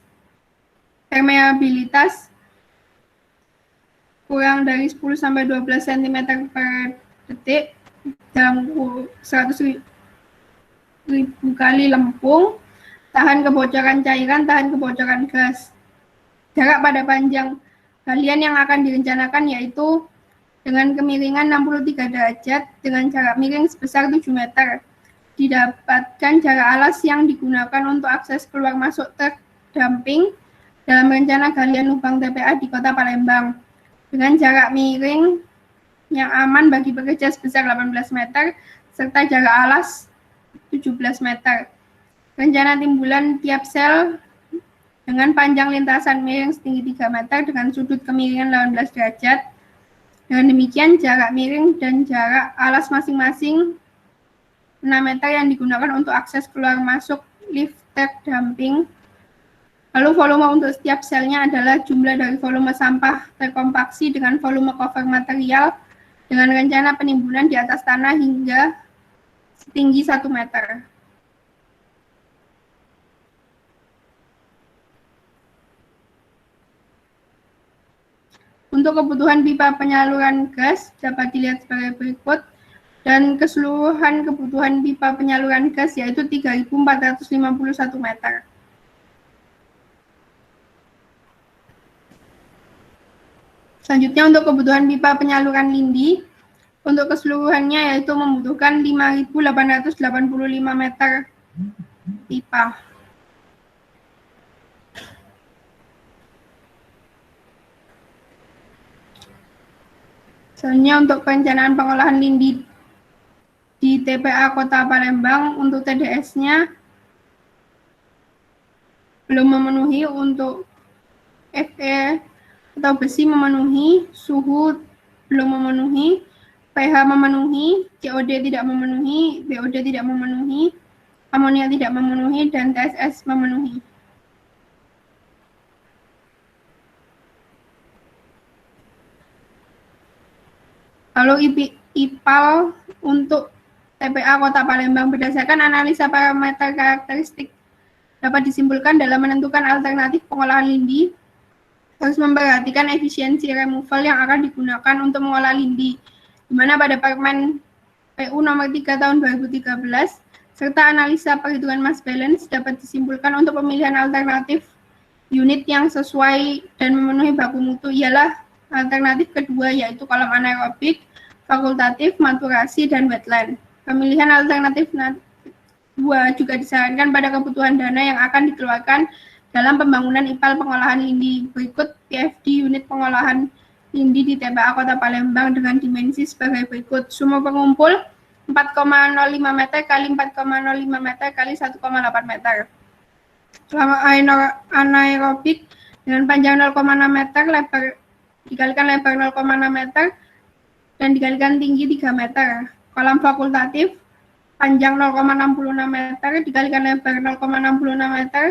permeabilitas kurang dari 10-12 cm per detik dalam 100.000 kali lempung, tahan kebocoran cairan, tahan kebocoran gas. Jarak pada panjang galian yang akan direncanakan yaitu dengan kemiringan 63 derajat dengan jarak miring sebesar 7 meter. Didapatkan jarak alas yang digunakan untuk akses keluar masuk truk dumping dalam rencana galian lubang TPA di Kota Palembang, dengan jarak miring yang aman bagi pekerja sebesar 18 meter serta jarak alas 17 meter. Rencana timbulan tiap sel dengan panjang lintasan miring setinggi 3 meter dengan sudut kemiringan 18 derajat. Dengan demikian jarak miring dan jarak alas masing-masing 6 meter yang digunakan untuk akses keluar masuk lift truk dumping. Lalu volume untuk setiap selnya adalah jumlah dari volume sampah terkompaksi dengan volume cover material dengan rencana penimbunan di atas tanah hingga setinggi 1 meter. Untuk kebutuhan pipa penyaluran gas dapat dilihat sebagai berikut, dan keseluruhan kebutuhan pipa penyaluran gas yaitu 3.451 meter. Selanjutnya untuk kebutuhan pipa penyaluran lindi, untuk keseluruhannya yaitu membutuhkan 5.885 meter pipa. Selanjutnya untuk perencanaan pengolahan lindi di TPA Kota Palembang, untuk TDS-nya belum memenuhi, untuk Fe atau besi memenuhi, suhu belum memenuhi, pH memenuhi, COD tidak memenuhi, BOD tidak memenuhi, amonia tidak memenuhi, dan TSS memenuhi. Lalu IPAL untuk TPA Kota Palembang berdasarkan analisa parameter karakteristik dapat disimpulkan dalam menentukan alternatif pengolahan lindi harus memperhatikan efisiensi removal yang akan digunakan untuk mengolah lindi, di mana pada Permen PU nomor 3 tahun 2013 serta analisa perhitungan mass balance dapat disimpulkan untuk pemilihan alternatif unit yang sesuai dan memenuhi baku mutu ialah alternatif kedua, yaitu kolam anaerobik, fakultatif, maturasi, dan wetland. Pemilihan alternatif dua juga disarankan pada kebutuhan dana yang akan dikeluarkan dalam pembangunan IPAL pengolahan lindi. Berikut PFD unit pengolahan lindi di TPA Kota Palembang dengan dimensi sebagai berikut. Sumur pengumpul 4,05 meter kali 4,05 meter kali 1,8 meter. Kolam anaerobik dengan panjang 0,6 meter, lebar dikalikan lebar 0,6 meter dan dikalikan tinggi 3 meter. Kolam fakultatif panjang 0,66 meter dikalikan lebar 0,66 meter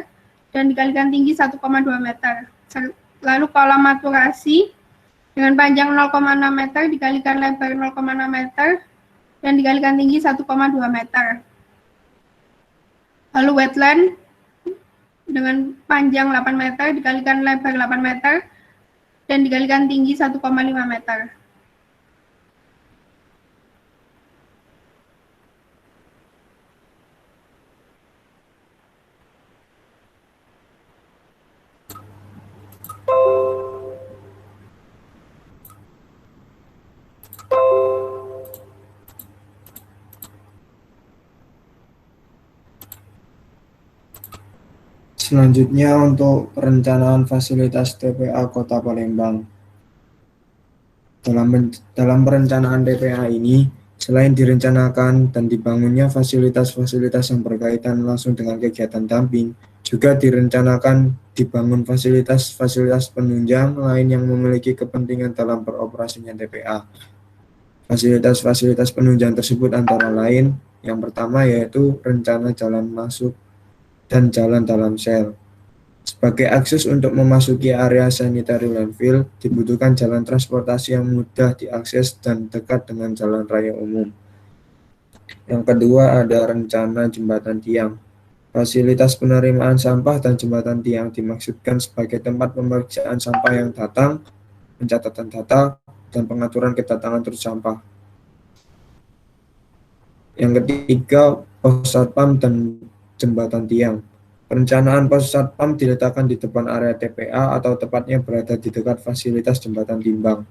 dan dikalikan tinggi 1,2 meter. Lalu kolam maturasi dengan panjang 0,6 meter dikalikan lebar 0,6 meter dan dikalikan tinggi 1,2 meter. Lalu wetland dengan panjang 8 meter dikalikan lebar 8 meter dan dikalikan tinggi 1,5 meter. Selanjutnya untuk perencanaan fasilitas TPA Kota Palembang. Dalam perencanaan TPA ini, selain direncanakan dan dibangunnya fasilitas-fasilitas yang berkaitan langsung dengan kegiatan damping, juga direncanakan dibangun fasilitas-fasilitas penunjang lain yang memiliki kepentingan dalam beroperasinya TPA. Fasilitas-fasilitas penunjang tersebut antara lain, yang pertama yaitu rencana jalan masuk dan jalan dalam sel. Sebagai akses untuk memasuki area sanitary landfill, dibutuhkan jalan transportasi yang mudah diakses dan dekat dengan jalan raya umum. Yang kedua ada rencana jembatan tiang. Fasilitas penerimaan sampah dan jembatan tiang dimaksudkan sebagai tempat pemeriksaan sampah yang datang, pencatatan data, dan pengaturan kedatangan truk sampah. Yang ketiga, pos satpam dan jembatan tiang. Perencanaan pos satpam diletakkan di depan area TPA atau tepatnya berada di dekat fasilitas jembatan timbang.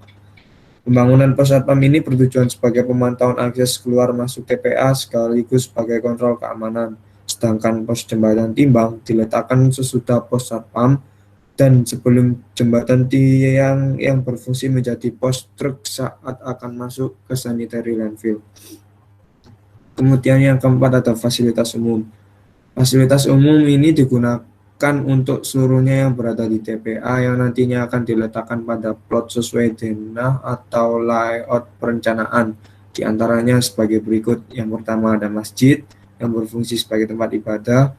Pembangunan pos satpam ini bertujuan sebagai pemantauan akses keluar masuk TPA sekaligus sebagai kontrol keamanan. Sedangkan pos jembatan timbang diletakkan sesudah pos satpam dan sebelum jembatan tiang yang berfungsi menjadi pos truk saat akan masuk ke sanitary landfill. Kemudian yang keempat ada fasilitas umum. Fasilitas umum ini digunakan untuk seluruhnya yang berada di TPA yang nantinya akan diletakkan pada plot sesuai denah atau layout perencanaan. Di antaranya sebagai berikut. Yang pertama ada masjid yang berfungsi sebagai tempat ibadah,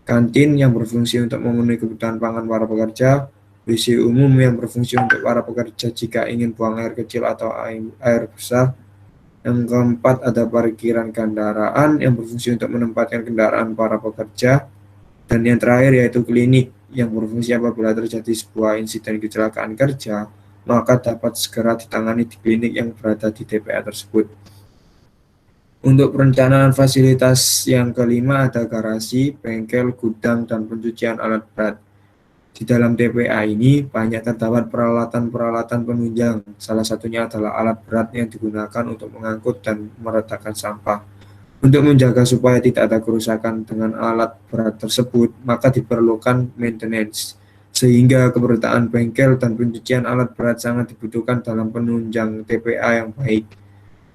kantin yang berfungsi untuk memenuhi kebutuhan pangan para pekerja, WC umum yang berfungsi untuk para pekerja jika ingin buang air kecil atau air besar. Yang keempat ada parkiran kendaraan yang berfungsi untuk menempatkan kendaraan para pekerja. Dan yang terakhir yaitu klinik yang berfungsi apabila terjadi sebuah insiden kecelakaan kerja, maka dapat segera ditangani di klinik yang berada di TPA tersebut. Untuk perencanaan fasilitas yang kelima ada garasi, bengkel, gudang, dan pencucian alat berat. Di dalam TPA ini banyak terdapat peralatan-peralatan penunjang. Salah satunya adalah alat berat yang digunakan untuk mengangkut dan meletakkan sampah. Untuk menjaga supaya tidak ada kerusakan dengan alat berat tersebut, maka diperlukan maintenance. Sehingga keberadaan bengkel dan pencucian alat berat sangat dibutuhkan dalam penunjang TPA yang baik.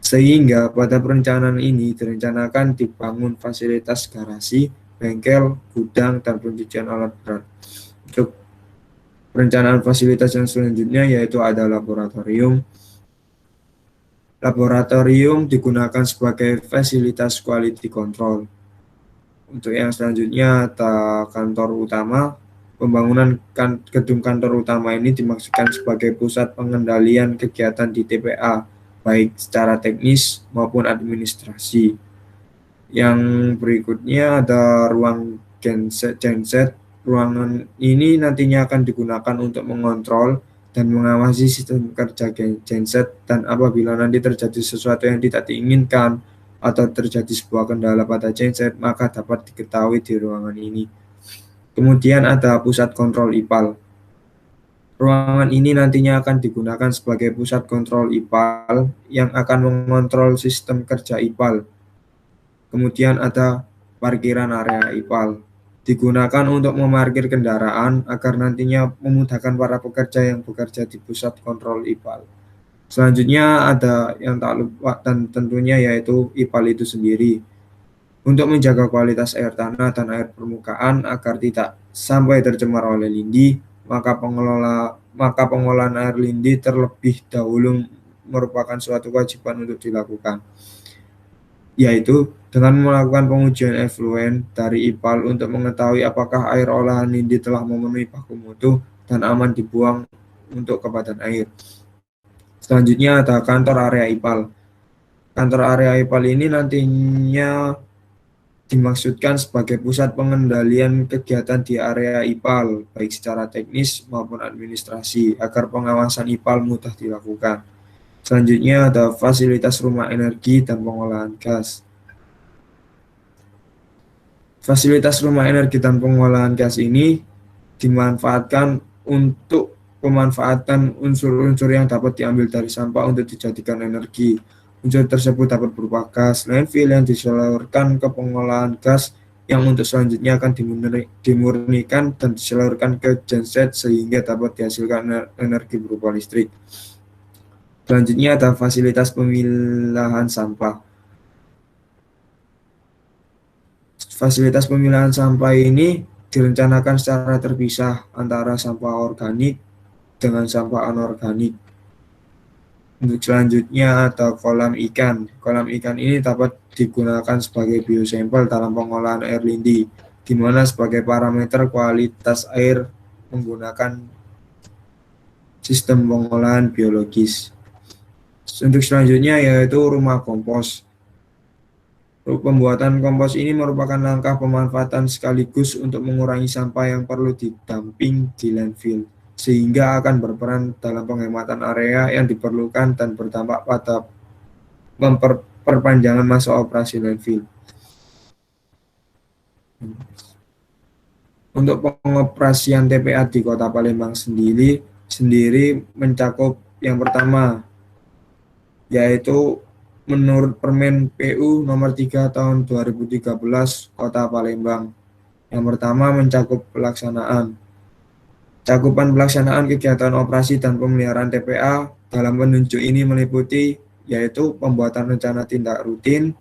Sehingga pada perencanaan ini direncanakan dibangun fasilitas garasi, bengkel, gudang, dan pencucian alat berat. Untuk perencanaan fasilitas yang selanjutnya yaitu ada laboratorium. Laboratorium digunakan sebagai fasilitas quality control. Untuk yang selanjutnya ada kantor utama. Pembangunan gedung kantor utama ini dimaksudkan sebagai pusat pengendalian kegiatan di TPA, baik secara teknis maupun administrasi. Yang berikutnya ada ruang genset. Ruangan ini nantinya akan digunakan untuk mengontrol dan mengawasi sistem kerja genset, dan apabila nanti terjadi sesuatu yang tidak diinginkan atau terjadi sebuah kendala pada genset, maka dapat diketahui di ruangan ini. Kemudian ada pusat kontrol IPAL. Ruangan ini nantinya akan digunakan sebagai pusat kontrol IPAL yang akan mengontrol sistem kerja IPAL. Kemudian ada parkiran area IPAL. Digunakan untuk memarkir kendaraan agar nantinya memudahkan para pekerja yang bekerja di pusat kontrol IPAL. Selanjutnya ada yang tak lupa dan tentunya yaitu IPAL itu sendiri. Untuk menjaga kualitas air tanah dan air permukaan agar tidak sampai tercemar oleh lindi, maka pengolahan air lindi terlebih dahulu merupakan suatu kewajiban untuk dilakukan, yaitu dengan melakukan pengujian efluen dari IPAL untuk mengetahui apakah air olahan lindi telah memenuhi baku mutu dan aman dibuang untuk ke badan air. Selanjutnya ada kantor area IPAL. Kantor area IPAL ini nantinya dimaksudkan sebagai pusat pengendalian kegiatan di area IPAL, baik secara teknis maupun administrasi, agar pengawasan IPAL mudah dilakukan. Selanjutnya ada fasilitas rumah energi dan pengolahan gas. Fasilitas rumah energi dan pengolahan gas ini dimanfaatkan untuk pemanfaatan unsur-unsur yang dapat diambil dari sampah untuk dijadikan energi. Unsur tersebut dapat berupa gas, landfill yang disalurkan ke pengolahan gas yang untuk selanjutnya akan dimurnikan dan disalurkan ke genset sehingga dapat dihasilkan energi berupa listrik. Selanjutnya ada fasilitas pemilahan sampah. Fasilitas pemilahan sampah ini direncanakan secara terpisah antara sampah organik dengan sampah anorganik. Untuk selanjutnya ada kolam ikan. Kolam ikan ini dapat digunakan sebagai biosampel dalam pengolahan air lindi, di mana sebagai parameter kualitas air menggunakan sistem pengolahan biologis. Untuk selanjutnya yaitu rumah kompos. Pembuatan kompos ini merupakan langkah pemanfaatan sekaligus untuk mengurangi sampah yang perlu didumping di landfill, sehingga akan berperan dalam penghematan area yang diperlukan dan berdampak pada perpanjangan masa operasi landfill. Untuk pengoperasian TPA di Kota Palembang sendiri mencakup yang pertama, yaitu menurut Permen PU nomor 3 tahun 2013 Kota Palembang. Yang pertama mencakup pelaksanaan. Cakupan pelaksanaan kegiatan operasi dan pemeliharaan TPA dalam penunjuk ini meliputi yaitu pembuatan rencana tindak rutin.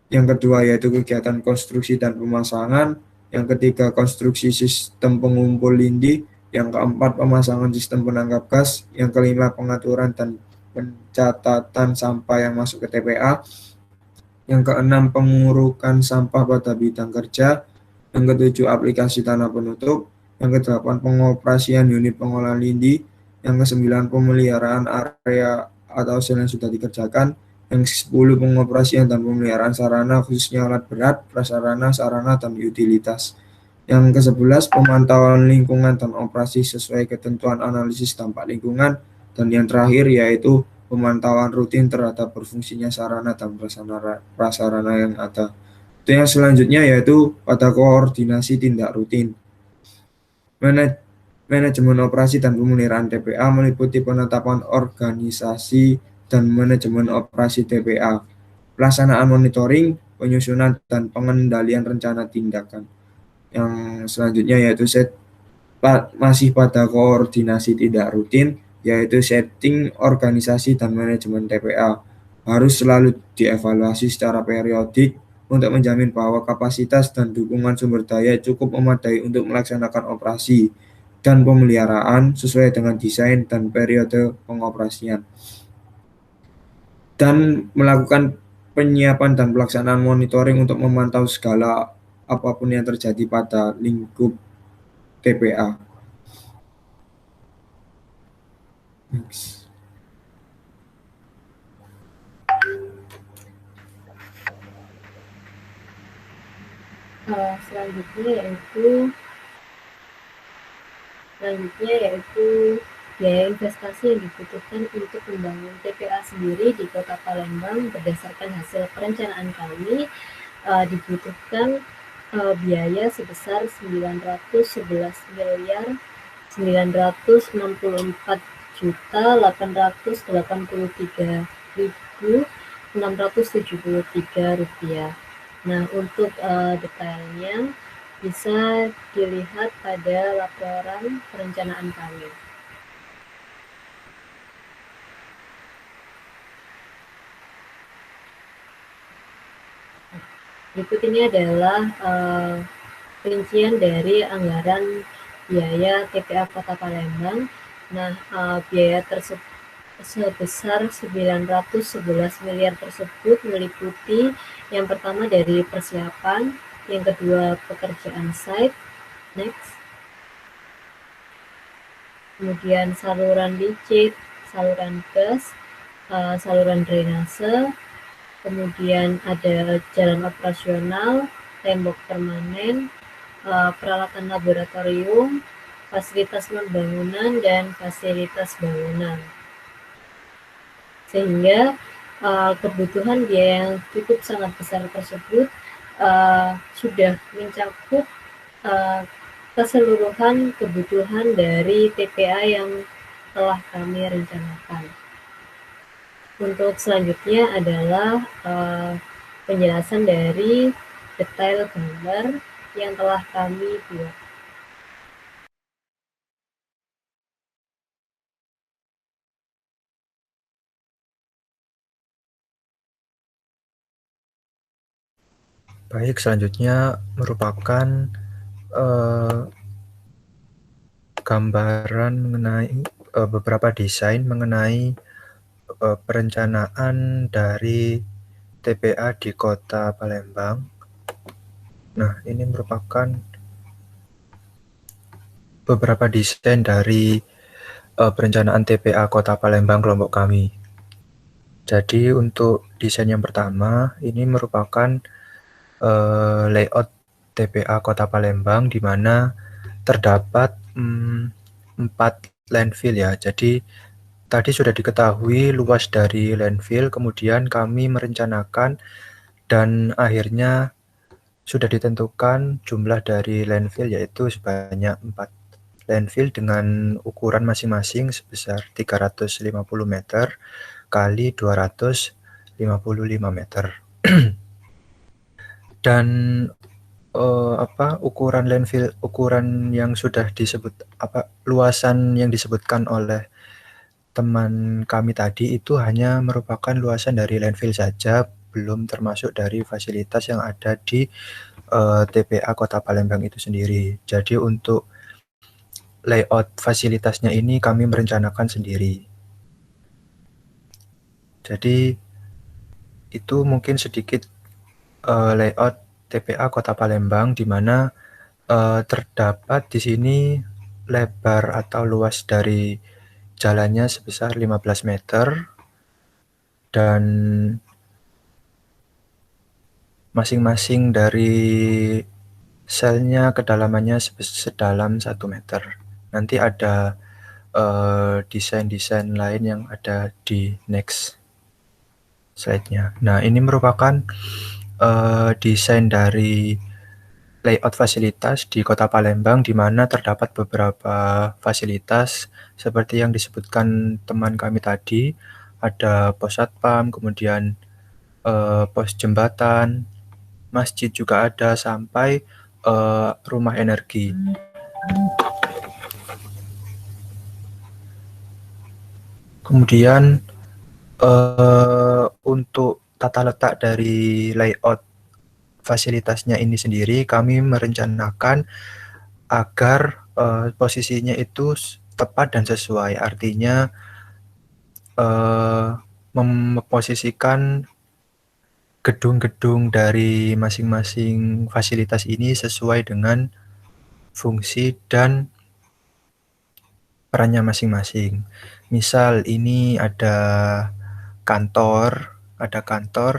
Yang kedua yaitu kegiatan konstruksi dan pemasangan. Yang ketiga konstruksi sistem pengumpul lindi. Yang keempat pemasangan sistem penangkap gas. Yang kelima pengaturan dan pencatatan sampah yang masuk ke TPA. Yang keenam pengurukan sampah pada bidang kerja. Yang ketujuh aplikasi tanah penutup. Yang kedelapan pengoperasian unit pengolahan lindi. Yang kesembilan pemeliharaan area atau sel yang sudah dikerjakan. Yang ke-10 pengoperasian dan pemeliharaan sarana khususnya alat berat, prasarana, sarana, dan utilitas. Yang ke-11 pemantauan lingkungan dan operasi sesuai ketentuan analisis dampak lingkungan. Dan yang terakhir yaitu pemantauan rutin terhadap berfungsinya sarana dan prasarana yang ada. Itu yang selanjutnya yaitu pada koordinasi tindak rutin. Manajemen operasi dan pemeliharaan TPA meliputi penetapan organisasi dan manajemen operasi TPA, pelaksanaan monitoring, penyusunan, dan pengendalian rencana tindakan. Yang selanjutnya yaitu masih pada koordinasi tindak rutin, yaitu setting organisasi dan manajemen TPA harus selalu dievaluasi secara periodik untuk menjamin bahwa kapasitas dan dukungan sumber daya cukup memadai untuk melaksanakan operasi dan pemeliharaan sesuai dengan desain dan periode pengoperasian, dan melakukan penyiapan dan pelaksanaan monitoring untuk memantau segala apapun yang terjadi pada lingkup TPA. Selanjutnya yaitu biaya investasi yang dibutuhkan untuk membangun TPA sendiri di Kota Palembang berdasarkan hasil perencanaan kami dibutuhkan biaya sebesar 911.883.673 rupiah. Nah, untuk detailnya bisa dilihat pada laporan perencanaan kami. Berikut ini adalah rincian dari anggaran biaya TPA Kota Palembang. Nah, biaya tersebut sebesar 911 miliar tersebut meliputi yang pertama dari persiapan, yang kedua pekerjaan site, next, kemudian saluran licin, saluran gas, saluran drainase, kemudian ada jalan operasional, tembok permanen, peralatan laboratorium, fasilitas non-bangunan, dan fasilitas bangunan. Sehingga kebutuhan biaya yang cukup sangat besar tersebut sudah mencakup keseluruhan kebutuhan dari TPA yang telah kami rencanakan. Untuk selanjutnya adalah penjelasan dari detail gambar yang telah kami buat. Baik, selanjutnya merupakan gambaran mengenai beberapa desain mengenai perencanaan dari TPA di Kota Palembang. Nah, ini merupakan beberapa desain dari perencanaan TPA Kota Palembang kelompok kami. Jadi untuk desain yang pertama ini merupakan layout TPA Kota Palembang di mana terdapat 4 landfill ya. Jadi tadi sudah diketahui luas dari landfill, kemudian kami merencanakan dan akhirnya sudah ditentukan jumlah dari landfill yaitu sebanyak 4 landfill dengan ukuran masing-masing sebesar 350 meter kali 255 meter. Dan ukuran landfill, ukuran yang sudah disebut luasan yang disebutkan oleh teman kami tadi itu hanya merupakan luasan dari landfill saja, belum termasuk dari fasilitas yang ada di TPA Kota Palembang itu sendiri. Jadi untuk layout fasilitasnya ini kami merencanakan sendiri. Jadi itu mungkin sedikit layout TPA Kota Palembang, di mana terdapat di sini lebar atau luas dari jalannya sebesar 15 meter dan masing-masing dari selnya kedalamannya sedalam 1 meter. Nanti ada desain-desain lain yang ada di next slide-nya. Nah, ini merupakan desain dari layout fasilitas di Kota Palembang, di mana terdapat beberapa fasilitas seperti yang disebutkan teman kami tadi. Ada pos satpam, kemudian pos jembatan, masjid juga ada, sampai rumah energi. Kemudian untuk tata letak dari layout fasilitasnya ini sendiri, kami merencanakan agar posisinya itu tepat dan sesuai. Artinya memposisikan gedung-gedung dari masing-masing fasilitas ini sesuai dengan fungsi dan perannya masing-masing. Misal ini ada kantor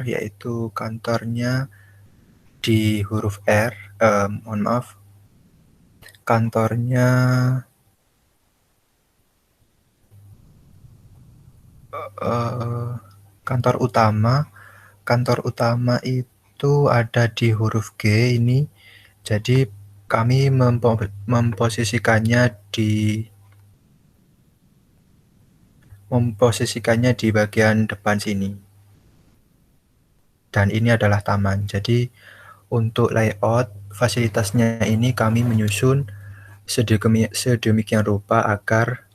yaitu kantornya di huruf R, kantornya kantor utama itu ada di huruf G ini. Jadi kami memposisikannya di bagian depan sini. Dan ini adalah taman. Jadi untuk layout fasilitasnya ini kami menyusun sedemikian rupa agar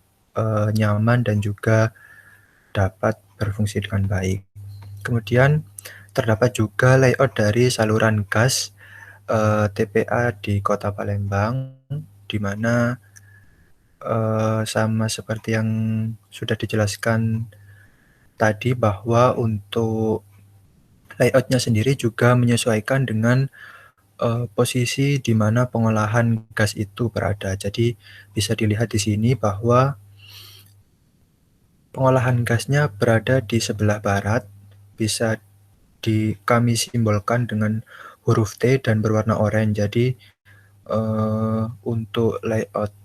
nyaman dan juga dapat berfungsi dengan baik. Kemudian terdapat juga layout dari saluran gas TPA di Kota Palembang, di mana sama seperti yang sudah dijelaskan tadi, bahwa untuk layoutnya sendiri juga menyesuaikan dengan posisi di mana pengolahan gas itu berada. Jadi bisa dilihat di sini bahwa pengolahan gasnya berada di sebelah barat, bisa kami simbolkan dengan huruf T dan berwarna oranye. Jadi untuk layout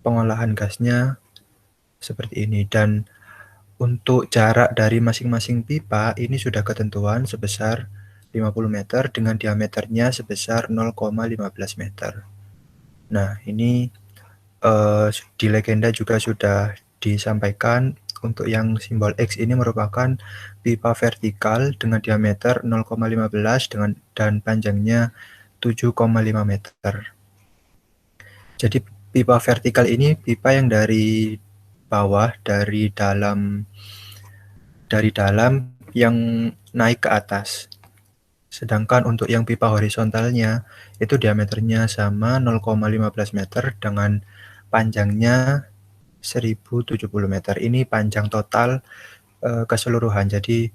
pengolahan gasnya seperti ini, dan untuk jarak dari masing-masing pipa ini sudah ketentuan sebesar 50 meter dengan diameternya sebesar 0,15 meter. Nah, ini di legenda juga sudah disampaikan untuk yang simbol X ini merupakan pipa vertikal dengan diameter 0,15 dan panjangnya 7,5 meter. Jadi pipa vertikal ini pipa yang dari bawah, dari dalam yang naik ke atas. Sedangkan untuk yang pipa horizontalnya itu diameternya sama 0,15 meter dengan panjangnya 1070 meter. Ini panjang total keseluruhan. Jadi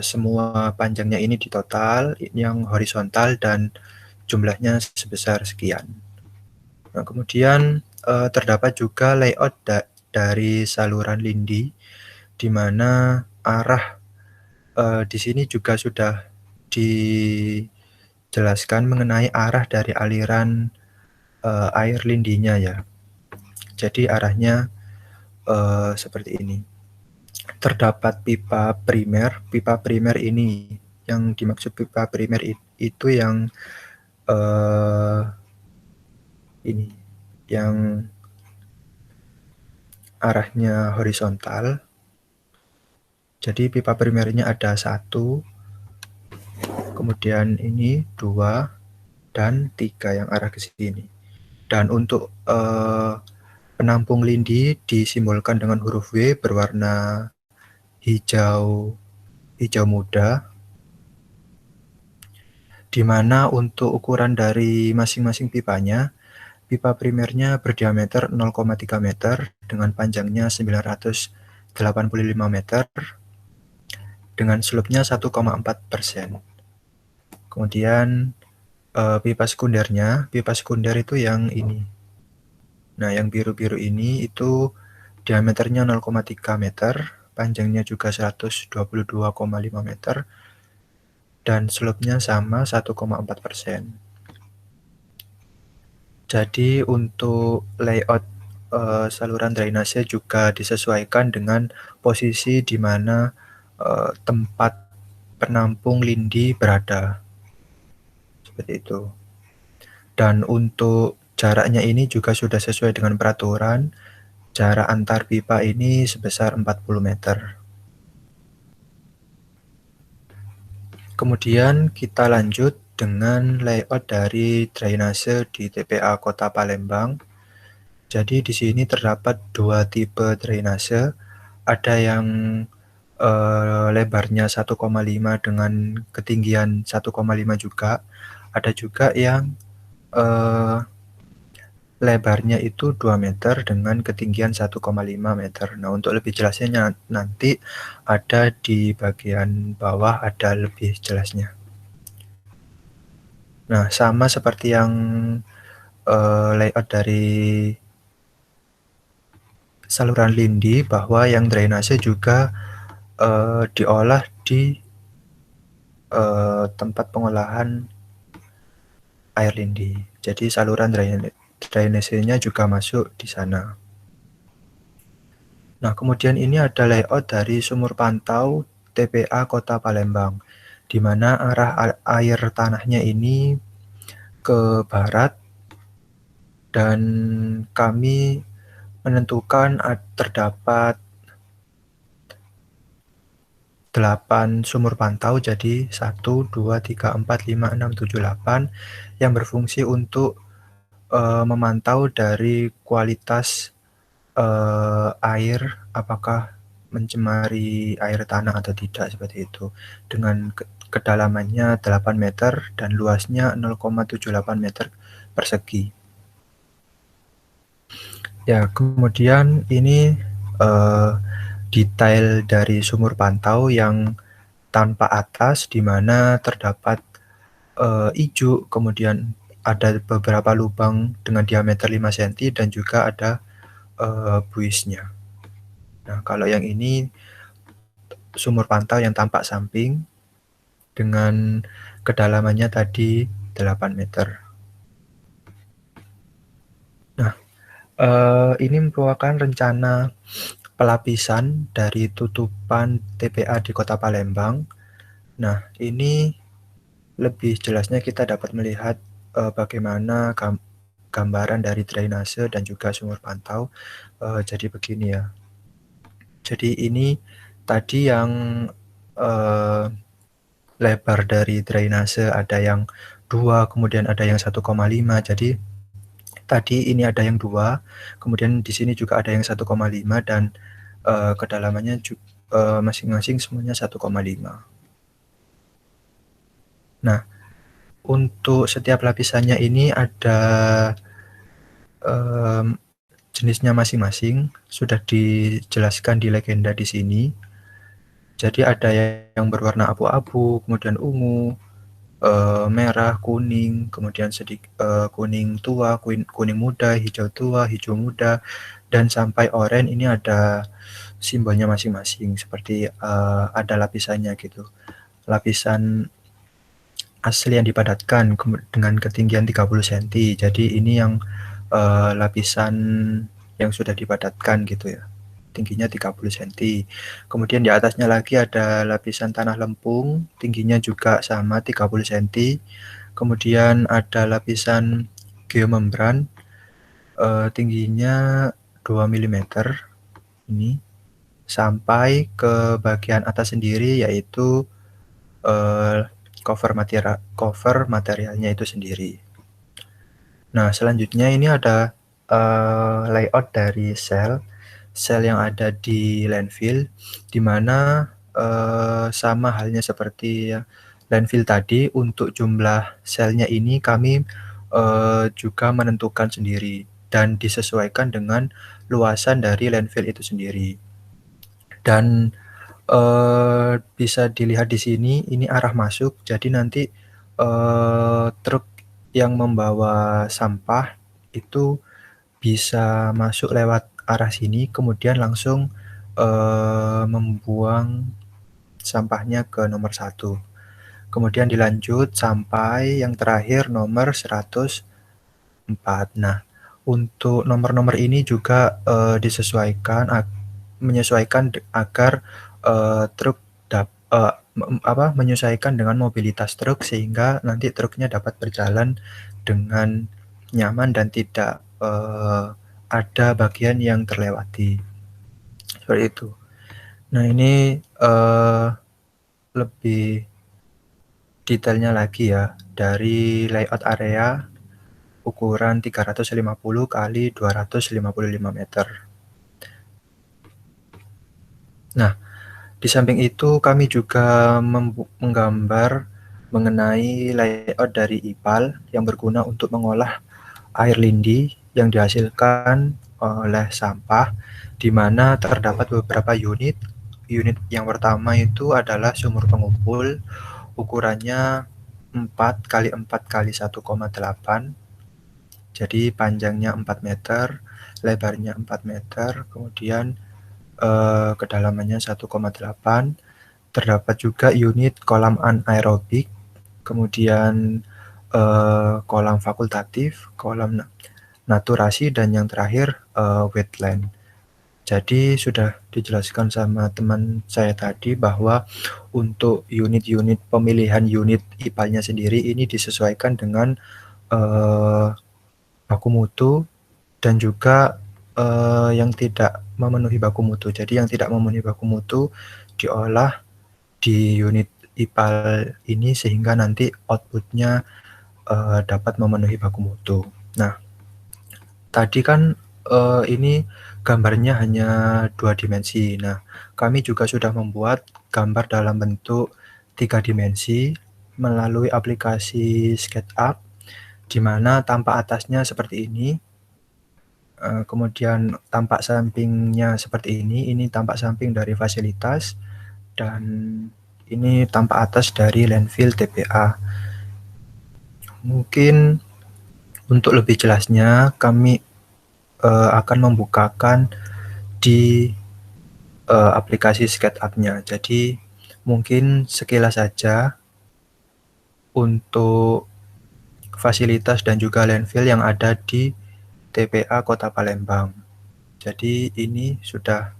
semua panjangnya ini di total yang horizontal dan jumlahnya sebesar sekian. Nah, kemudian terdapat juga layout dari saluran lindi, di mana arah di sini juga sudah dijelaskan mengenai arah dari aliran air lindinya ya. Jadi arahnya seperti ini. Terdapat pipa primer. Pipa primer ini, yang dimaksud pipa primer itu yang ini, yang arahnya horizontal. Jadi pipa primernya ada 1, kemudian ini 2 dan 3 yang arah ke sini. Dan untuk penampung lindi disimbolkan dengan huruf W berwarna hijau muda, di mana untuk ukuran dari masing-masing pipanya, pipa primernya berdiameter 0,3 meter dengan panjangnya 985 meter dengan slope-nya 1,4%. Kemudian pipa sekunder itu yang ini. Nah, yang biru-biru ini itu diameternya 0,3 meter, panjangnya juga 122,5 meter, dan slope-nya sama 1,4%. Jadi untuk layout saluran drainase juga disesuaikan dengan posisi di mana tempat penampung lindi berada. Seperti itu. Dan untuk jaraknya ini juga sudah sesuai dengan peraturan. Jarak antar pipa ini sebesar 40 meter. Kemudian kita lanjut dengan layout dari drainase di TPA Kota Palembang. Jadi di sini terdapat 2 tipe drainase. Ada yang lebarnya 1,5 dengan ketinggian 1,5 juga. Ada juga yang lebarnya itu 2 meter dengan ketinggian 1,5 meter. Nah, untuk lebih jelasnya nanti ada di bagian bawah, ada lebih jelasnya. Nah, sama seperti yang layout dari saluran lindi, bahwa yang drainase juga diolah di tempat pengolahan air lindi. Jadi saluran drainasenya juga masuk di sana. Nah, kemudian ini ada layout dari sumur pantau TPA Kota Palembang, di mana arah air tanahnya ini ke barat, dan kami menentukan terdapat 8 sumur pantau, jadi 1, 2, 3, 4, 5, 6, 7, 8 yang berfungsi untuk memantau dari kualitas air, apakah mencemari air tanah atau tidak, seperti itu. Dengan kedalamannya 8 meter dan luasnya 0,78 meter persegi. Ya, kemudian ini detail dari sumur pantau yang tanpa atas, di mana terdapat ijuk, kemudian ada beberapa lubang dengan diameter 5 cm dan juga ada buisnya. Nah, kalau yang ini sumur pantau yang tampak samping dengan kedalamannya tadi 8 meter. Nah, ini merupakan rencana pelapisan dari tutupan TPA di Kota Palembang. Nah, ini lebih jelasnya kita dapat melihat bagaimana gambaran dari drainase dan juga sumur pantau. Jadi begini ya. Jadi ini tadi yang lebar dari drainase ada yang 2, kemudian ada yang 1,5. Jadi tadi ini ada yang 2, kemudian di sini juga ada yang 1,5 dan kedalamannya masing-masing semuanya 1,5. Nah, untuk setiap lapisannya ini ada jenisnya masing-masing, sudah dijelaskan di legenda di sini. Jadi ada yang berwarna abu-abu, kemudian ungu, merah, kuning, kemudian kuning tua, kuning muda, hijau tua, hijau muda, dan sampai oranye. Ini ada simbolnya masing-masing, seperti ada lapisannya gitu. Lapisan asli yang dipadatkan dengan ketinggian 30 cm. Jadi ini yang lapisan yang sudah dipadatkan gitu ya, tingginya 30 cm. Kemudian di atasnya lagi ada lapisan tanah lempung, tingginya juga sama 30 cm. Kemudian ada lapisan geomembran, tingginya 2 mm ini, sampai ke bagian atas sendiri, yaitu cover materialnya itu sendiri. Nah, selanjutnya ini ada layout dari sel yang ada di landfill, di mana sama halnya seperti landfill tadi, untuk jumlah selnya ini kami juga menentukan sendiri dan disesuaikan dengan luasan dari landfill itu sendiri. Dan bisa dilihat di sini, ini arah masuk, jadi nanti truk yang membawa sampah itu bisa masuk lewat arah sini, kemudian langsung membuang sampahnya ke nomor 1. Kemudian dilanjut sampai yang terakhir nomor 104. Nah, untuk nomor-nomor ini juga menyesuaikan agar truk menyesuaikan dengan mobilitas truk, sehingga nanti truknya dapat berjalan dengan nyaman dan tidak ada bagian yang terlewati. Seperti itu. Nah, ini lebih detailnya lagi ya, dari layout area ukuran 350 kali 255 meter. Nah, di samping itu kami juga menggambar mengenai layout dari IPAL yang berguna untuk mengolah air lindi yang dihasilkan oleh sampah, di mana terdapat beberapa unit. Unit yang pertama itu adalah sumur pengumpul, ukurannya 4 kali 4 kali 1,8. Jadi panjangnya 4 meter, lebarnya 4 meter, kemudian kedalamannya 1,8. Terdapat juga unit kolam anaerobik, kemudian kolam fakultatif, kolam naturasi, dan yang terakhir wetland. Jadi sudah dijelaskan sama teman saya tadi bahwa untuk unit-unit pemilihan unit IPAL-nya sendiri ini disesuaikan dengan baku mutu dan juga yang tidak memenuhi baku mutu. Jadi yang tidak memenuhi baku mutu diolah di unit IPAL ini sehingga nanti outputnya dapat memenuhi baku mutu. Nah, tadi kan ini gambarnya hanya 2 dimensi. Nah, kami juga sudah membuat gambar dalam bentuk 3 dimensi melalui aplikasi SketchUp, di mana tampak atasnya seperti ini. kemudian tampak sampingnya seperti ini tampak samping dari fasilitas, dan ini tampak atas dari landfill TPA. Mungkin untuk lebih jelasnya kami akan membukakan di aplikasi SketchUp-nya. Jadi mungkin sekilas saja untuk fasilitas dan juga landfill yang ada di TPA Kota Palembang. Jadi ini sudah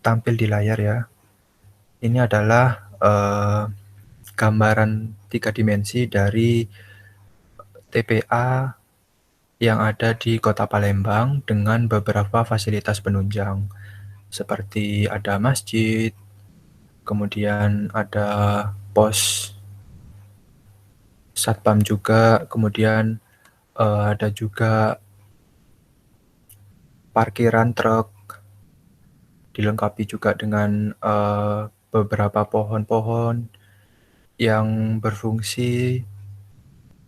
tampil di layar ya. Ini adalah gambaran 3 dimensi dari TPA yang ada di Kota Palembang dengan beberapa fasilitas penunjang seperti ada masjid, kemudian ada pos satpam juga, kemudian ada juga parkiran truk, dilengkapi juga dengan beberapa pohon-pohon yang berfungsi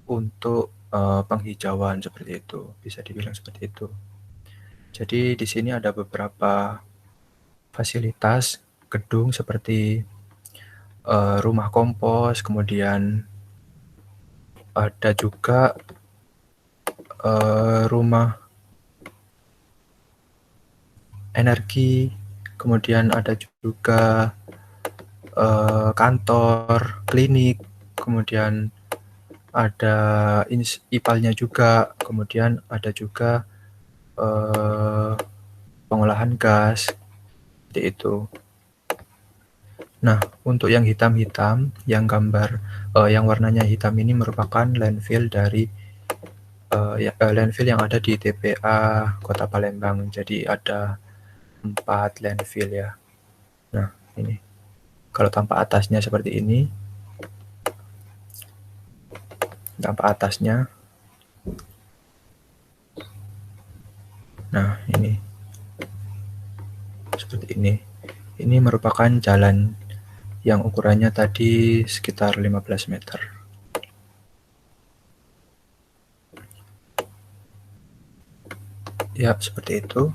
untuk penghijauan seperti itu, bisa dibilang seperti itu. Jadi di sini ada beberapa fasilitas gedung seperti rumah kompos, kemudian ada juga rumah energi, kemudian ada juga kantor, klinik, kemudian ada IPAL-nya juga, kemudian ada juga pengolahan gas, seperti itu. Nah, untuk yang hitam-hitam, yang gambar, yang warnanya hitam ini merupakan landfill dari landfill yang ada di TPA Kota Palembang. Jadi ada 4 landfill ya. Nah, ini kalau tampak atasnya seperti ini, tampak atasnya. Nah, ini seperti ini. Ini merupakan jalan yang ukurannya tadi sekitar 15 meter. Ya, seperti itu.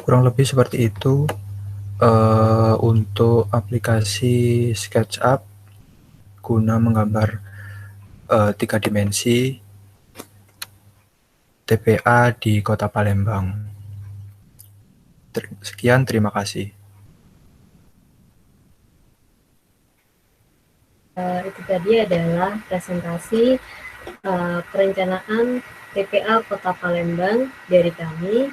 Kurang lebih seperti itu untuk aplikasi SketchUp guna menggambar 3 dimensi TPA di Kota Palembang. Sekian, terima kasih. Itu tadi adalah presentasi perencanaan TPA Kota Palembang dari kami.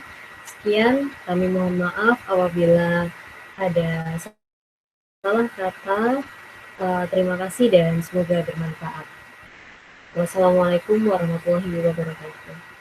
Sekian, kami mohon maaf apabila ada salah kata. Terima kasih dan semoga bermanfaat. Wassalamualaikum warahmatullahi wabarakatuh.